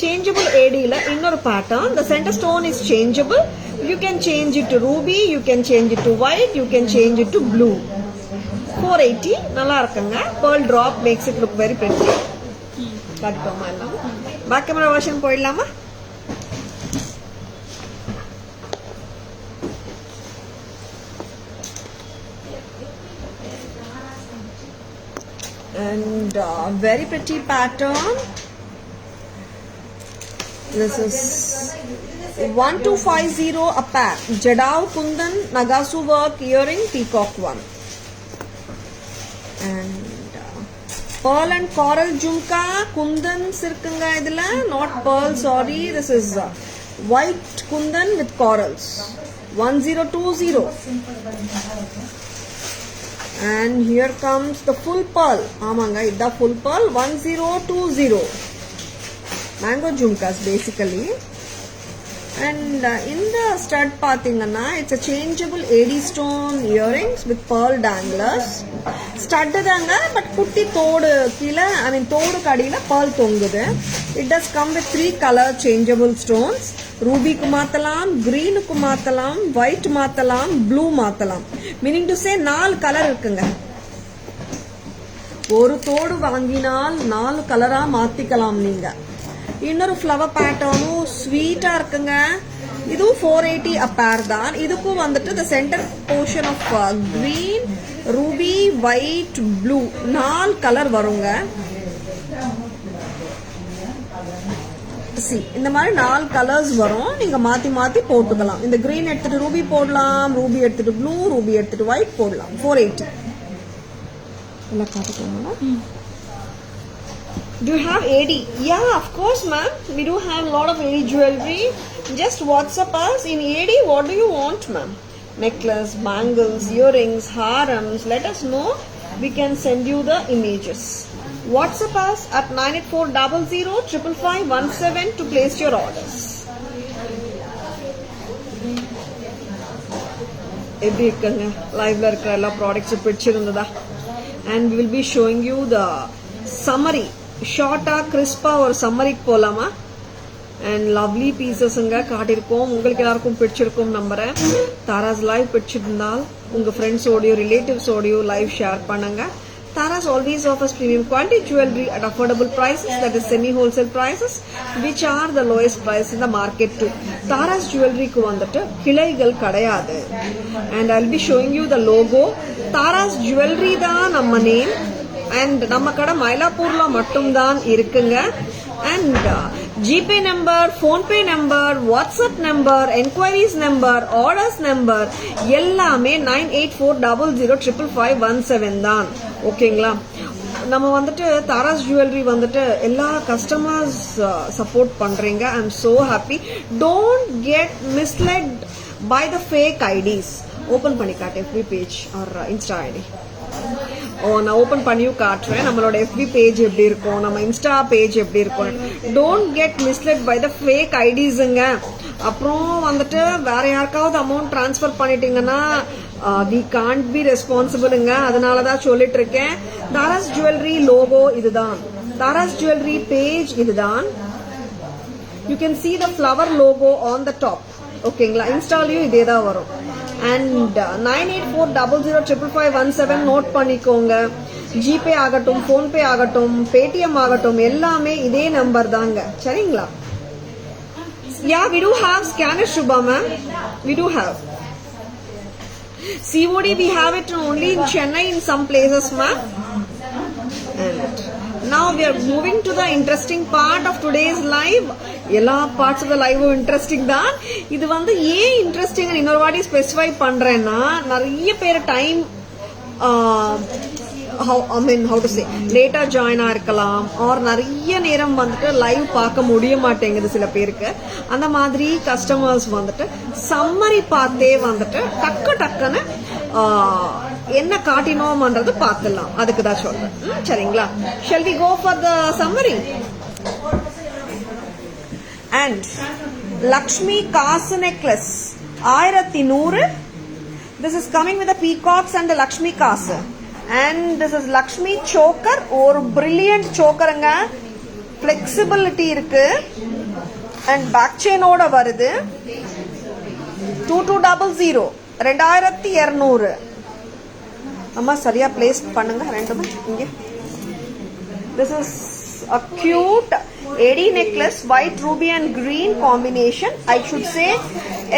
Changeable AD ல இன்னொரு pattern. The center stone is changeable. You can change it to ruby, you can change it to white, you can change it to blue. 480 நல்லா இருக்குங்க. Pearl drop makes it look very pretty. காட்டுமா எல்லாம். Back camera version போயிடலாமா? And very pretty pattern. This is 1250 a pair. Jadao Kundan Nagasu work earring peacock one. And pearl and coral jhumka Kundan sirkanga idla, not pearl, sorry. This is white Kundan with corals. 1020. And here comes the full pearl. Amanga idda full pearl 1020. Mango jhumkas basically. And in the stud pathingana, it's a changeable AD stone earrings with pearl danglers. Stud danga, but putti thodu kila, I mean thodu kadila pearl thongudhu. It does come with 3 color changeable stones. Ruby ku maathalam, green ku maathalam, white maathalam, blue maathalam. Meaning to say 4 color irukanga. ஒரு தோடு வாங்கினால் 4 கலரா மாத்திக்கலாம் நீங்க. இன்னொரு flower பேட்டர்னும் ஸ்வீட்டா இருக்குங்க. இதுவும் 480 a pair தான். இதுக்கும் வந்துட்டு the center portion of green, ruby, white, blue 4 colour வருங்க. See, இந்த மாதிரி 4 கலர்ஸ் வரும். நீங்க மாத்தி மாத்தி போட்டுக்கலாம். இந்த green எடுத்துட்டு ruby போடலாம், ruby எடுத்துட்டு blue, ruby எடுத்துட்டு white போடலாம். 480. எல்லாம் காட்டுக்கோங்க. Do you have AD? Yeah, of course, ma'am. We do have a lot of AD jewelry. Just WhatsApp us. In AD, what do you want, ma'am? Necklace, bangles, earrings, harams. Let us know. We can send you the images. WhatsApp us at 984005517 to place your orders. எப்படி இருக்குங்க லைவ்ல இருக்கிற எல்லா ப்ராடக்ட்ஸும் பிடிச்சிருந்ததா? And we will be showing you the summary. ஷார்ட்டா கிறிஸ்பா ஒரு சம்மரிக்கு போலாமா? And lovely பீசஸ்ங்க காட்டியிருக்கோம். உங்களுக்கு எல்லாருக்கும் பிடிச்சிருக்கும் நம்புறேன். தாராஸ் லைவ் பிடிச்சிருந்தால் உங்க ஃப்ரெண்ட்ஸோடையோ ரிலேட்டிவ்ஸோடையோ லைவ் ஷேர் பண்ணுங்க. Taras always offers premium quality jewelry at affordable prices, that is semi-wholesale prices, which are the lowest price in the market too. Taras jewelry ku vandittu kilaigal kadayadu. And I'll be showing you the logo. Taras jewelry da namma name. And நம்ம கடை மயிலாப்பூர்ல மட்டும் தான் இருக்குங்க. And GPay number, PhonePe number, WhatsApp number, enquiries number, orders number எல்லாமே 9840055517 தான். ஓகேங்களா? நம்ம வந்துட்டு தாராஸ் ஜுவல்லரி வந்துட்டு எல்லா கஸ்டமர்ஸ் சப்போர்ட் பண்றீங்க. I am so happy. Don't get misled by the fake IDs. Open பண்ணி காட்டு FB page or insta ID. நான் ஓபன் பண்ணியும் காட்டுறேன். நம்மளோட FB பேஜ் எப்படி இருக்கும், நம்ம இன்ஸ்டா பேஜ் எப்படி இருக்கும். Don't get misled by the fake ஐடிஸுங்க. அப்புறம் வந்துட்டு வேற யாருக்காவது அமௌண்ட் டிரான்ஸ்ஃபர் பண்ணிட்டீங்கன்னா வி கான்ட் பி ரெஸ்பான்சிபிளுங்க. அதனாலதான் சொல்லிட்டு இருக்கேன். தாராஸ் ஜுவல்லரி லோகோ இதுதான், தாராஸ் ஜுவல்லரி பேஜ் இதுதான். You can see the flower logo on the top. ஓகேங்களா? இன்ஸ்டாலையும் இதே தான் வரும். And 9840055517 நோட் பண்ணிக்கோங்க. ஜிபே ஆகட்டும், போன்பே ஆகட்டும், பேடிஎம் ஆகட்டும், எல்லாமே இதே நம்பர் தாங்க. சரிங்களா? Yeah, we do have scanner Shubha ma'am. We do have COD. We have it only in Chennai in some places ma'am. And now we are moving to the interesting part of today's live. எல்லா parts of the live interesting தான். இது வந்து ஏன் interesting இன்னொரு வாட்டி specify பண்றேன்னா, நிறைய பேர் டைம் how to say லேட்டா ஜாயின் ஆயிருக்கலாம், ஆர் நிறைய நேரம் வந்துட்டு லைவ் பார்க்க முடிய மாட்டேங்குது சில பேருக்கு. அந்த மாதிரி கஸ்டமர்ஸ் வந்துட்டு சம்மரி பார்த்தே வந்துட்டு டக்குன்னு என்ன காட்டினோம்ன்றது பார்த்துடலாம். அதுக்கு தான் சொல்றேன். சரிங்களா? Shall we go for the summary? And Lakshmi காசு necklace 1100. This is coming with the peacocks and the Lakshmi காசு. And this is Lakshmi choker, ஒரு brilliant chokerங்க. Flexibility இருக்கு and back chain ஓட வருது. 2200 2200. அம்மா சரியா பிளேஸ் பண்ணுங்க ரெண்டுமே இங்க. This is a cute AD necklace, white, ruby and green combination. I should say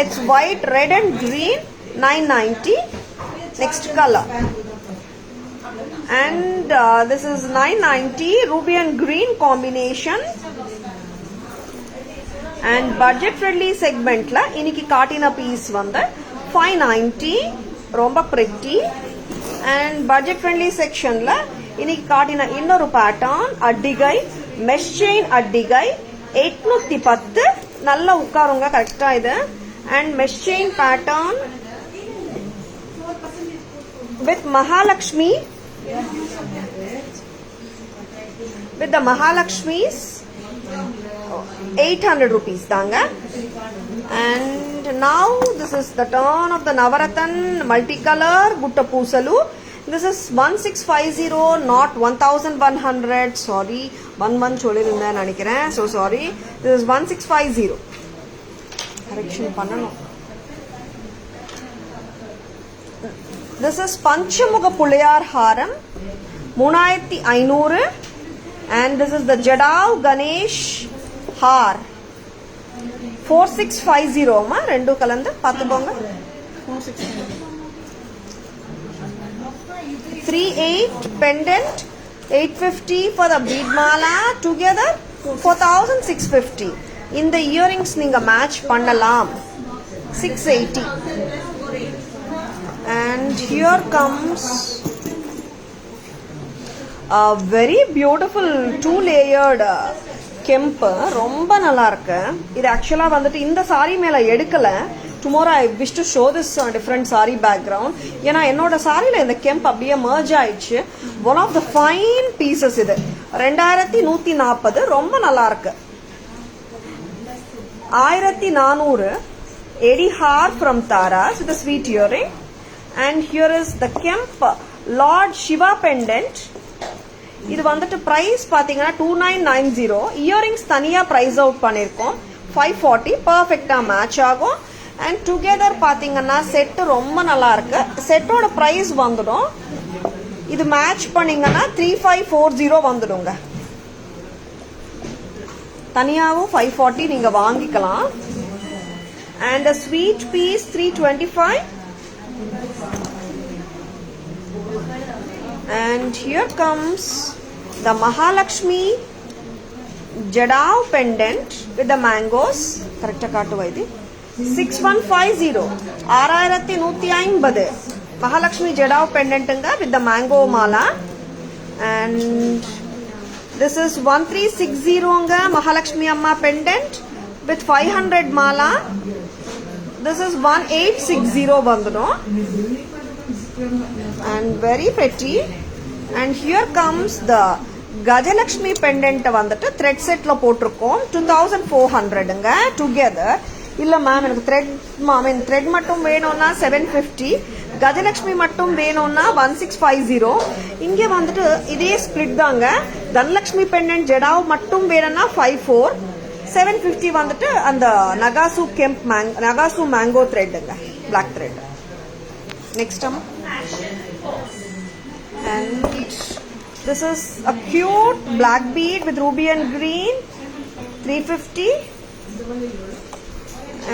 it's white, red and green. 990. Next color. And this is 990 ruby and green combination. And budget friendly segment la iniki kaatina piece vanda 590, romba pretty. And budget friendly section la இன்னைக்கு காட்டின இன்னொரு pattern அட்டிகை mesh chain அட்டிகை 810 நல்லா உட்காருங்க கரெக்டா இது. And mesh chain pattern with Mahalakshmi with the Mahalakshmis 800 rupees தாங்க. And now this is the turn of the Navaratan multicolor Gutta Poosalu. This is 1650, not 1100. Sorry, 11 சொல்லிருந்தேன் நினைக்கிறேன். So sorry. This is 1650. Correction பண்ணனும். This is Panchamuga Pulayar Haram 3500. And this is the Jadav Ganesh Har 4650. அம்மா ரெண்டு கலந்து பார்த்துக்கோங்க. 38 pendant 850 for the bead mala, together 4650. In the earrings ninga match pannalam 680. And here comes a very beautiful 2-layered kemp. ரொம்ப நல்லா இருக்கு இது. ஆக்சுவலா வந்துட்டு இந்த சாரி மேல எடுக்கல. Tomorrow I wish to show this different saree background. ஏன்னா என்னோட சாரியில இந்த கெம்ப் அப்படியே merge ஆயிடுச்சு. One of the fine pieces இது 2140 ரொம்ப நல்லா இருக்கு. 1400 Eddie Har from Taras with a sweet earring. And here is the Kemp Lord Shiva pendant. இது வந்துட்டு பிரைஸ் பாத்தீங்கன்னா 2990. இயரிங்ஸ் தனியா பிரைஸ் அவுட் பண்ணிருக்கோம் 540. பர்ஃபெக்டா மேட்ச் ஆகும். அண்ட் டுகெதர் பாத்தீங்கன்னா செட் ரொம்ப நல்லா இருக்கு. செட்டோட பிரைஸ் வந்துடும் இது மேட்ச் பண்ணீங்கன்னா 3540 வந்துடுங்க. தனியாவும் 540 நீங்க வாங்கிக்கலாம். And a sweet piece 325. And here comes the Mahalakshmi Jadav pendant with the mangoes. Correct kaatuva idu 6150 6150 Mahalakshmi Jadav pendant anga with the mango mala. And this is 1360 anga Mahalakshmi amma pendant with 500 mala. This is 1860 vandudum. And very pretty. And here comes the Gajalakshmi pendant வந்துட்டு thread setல போட்டிருக்கோம் 2400 ங்க together. இல்ல ma'am எனக்கு thread மட்டும் வேணும்னா 750, கஜலட்சுமி மட்டும் வேணும்னா 1650. இங்க வந்துட்டு இதே ஸ்ப்ளிட் தாங்க. தனலட்சுமி pendant ஜடாவ் மட்டும் வேணும்னா 54, 750 வந்துட்டு அந்த நகாசு கெம்ப் நகாசு mango threadங்க black thread. Next and this is a cute black bead with ruby and green 350.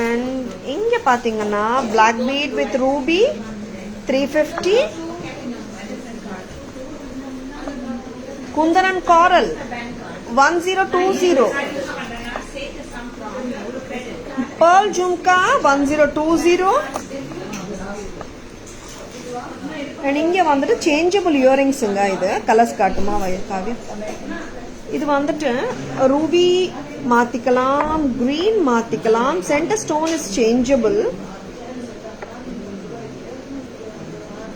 And inge pathina black bead with ruby 350. Kundaran coral 1020. Pearl jhumka 1020. And இங்க வந்துட்டு சேஞ்சபிள் இயரிங்ஸ்ங்க. இது கலர்ஸ் காட்டுமா வயக்காக. இது வந்துட்டு ரூபி மாத்திக்கலாம், கிரீன் மாத்திக்கலாம். Centre stone is changeable.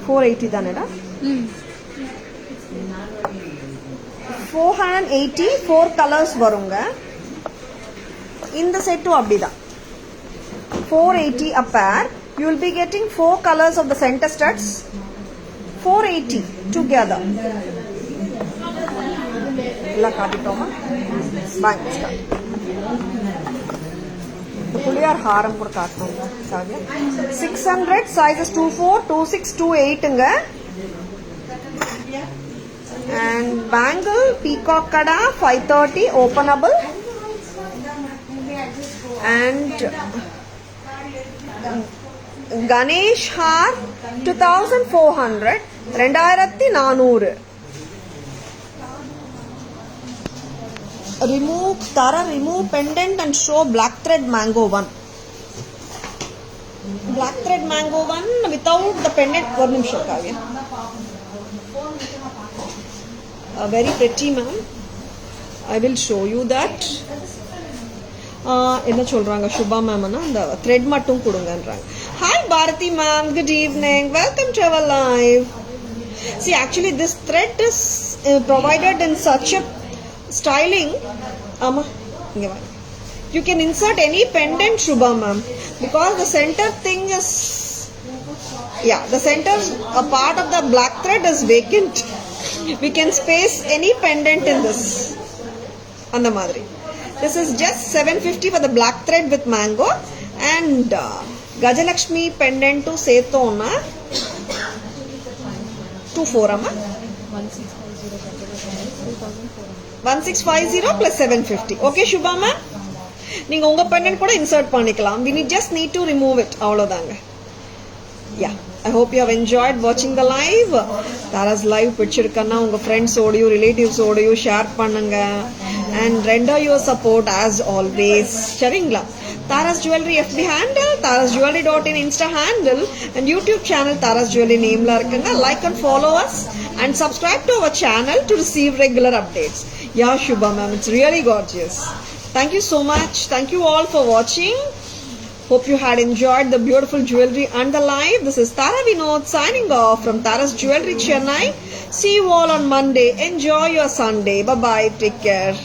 480 தானடா. 480 4 colours வருங்க. இந்த செட்டும் அப்படிதான் 480 a pair. You will be getting 4 colors of the center studs. 480 together. illa kaatitoma bangles kaat the puliyar haram kuda kaatnunga savya 600 sizes 24 26 28 inga and bangle peacock kada 530 openable and Ganesh har 2400 2400 remove pendant and show black thread mango one without the pendant one nimsham Kavya very pretty ma'am. I will show you that. என்ன சொல்றாங்க Subha ma'am அந்த thread மட்டும் கொடுங்கன்றாங்க. Hi Bharati ma'am, good evening, welcome to our live. See, actually this thread is provided in such a styling. You can insert any pendant Shubha ma'am because the center thing is the center a part of the black thread is vacant. We can space any pendant in this andha madri. This is just 750 for the black thread with mango and Gajalakshmi pendant to setona 24 amma 1650 plus 750. Okay Shubha ma'am, நீங்க உங்க pendant கூட insert பண்ணிக்கலாம். We just need to remove it அவ்வளவுதாங்க. Yeah, I hope you have enjoyed watching the live. Tara's live பிடிச்சிருக்கன்னா உங்க friends ஓடியோ relatives ஓடியோ share பண்ணுங்க and render your support as always. சரிங்களா? Tara's Jewelry FB handle, tarasjewelry.in Insta handle and YouTube channel Tara's Jewelry nameல இருக்குங்க. Like and follow us and subscribe to our channel to receive regular updates. Yeah, Shubha ma'am, it's really gorgeous. Thank you so much. Thank you all for watching. Hope you had enjoyed the beautiful jewelry and the live. This is Tara Vinod signing off from Tara's Jewelry Chennai. See you all on Monday. Enjoy your Sunday. Bye-bye. Take care.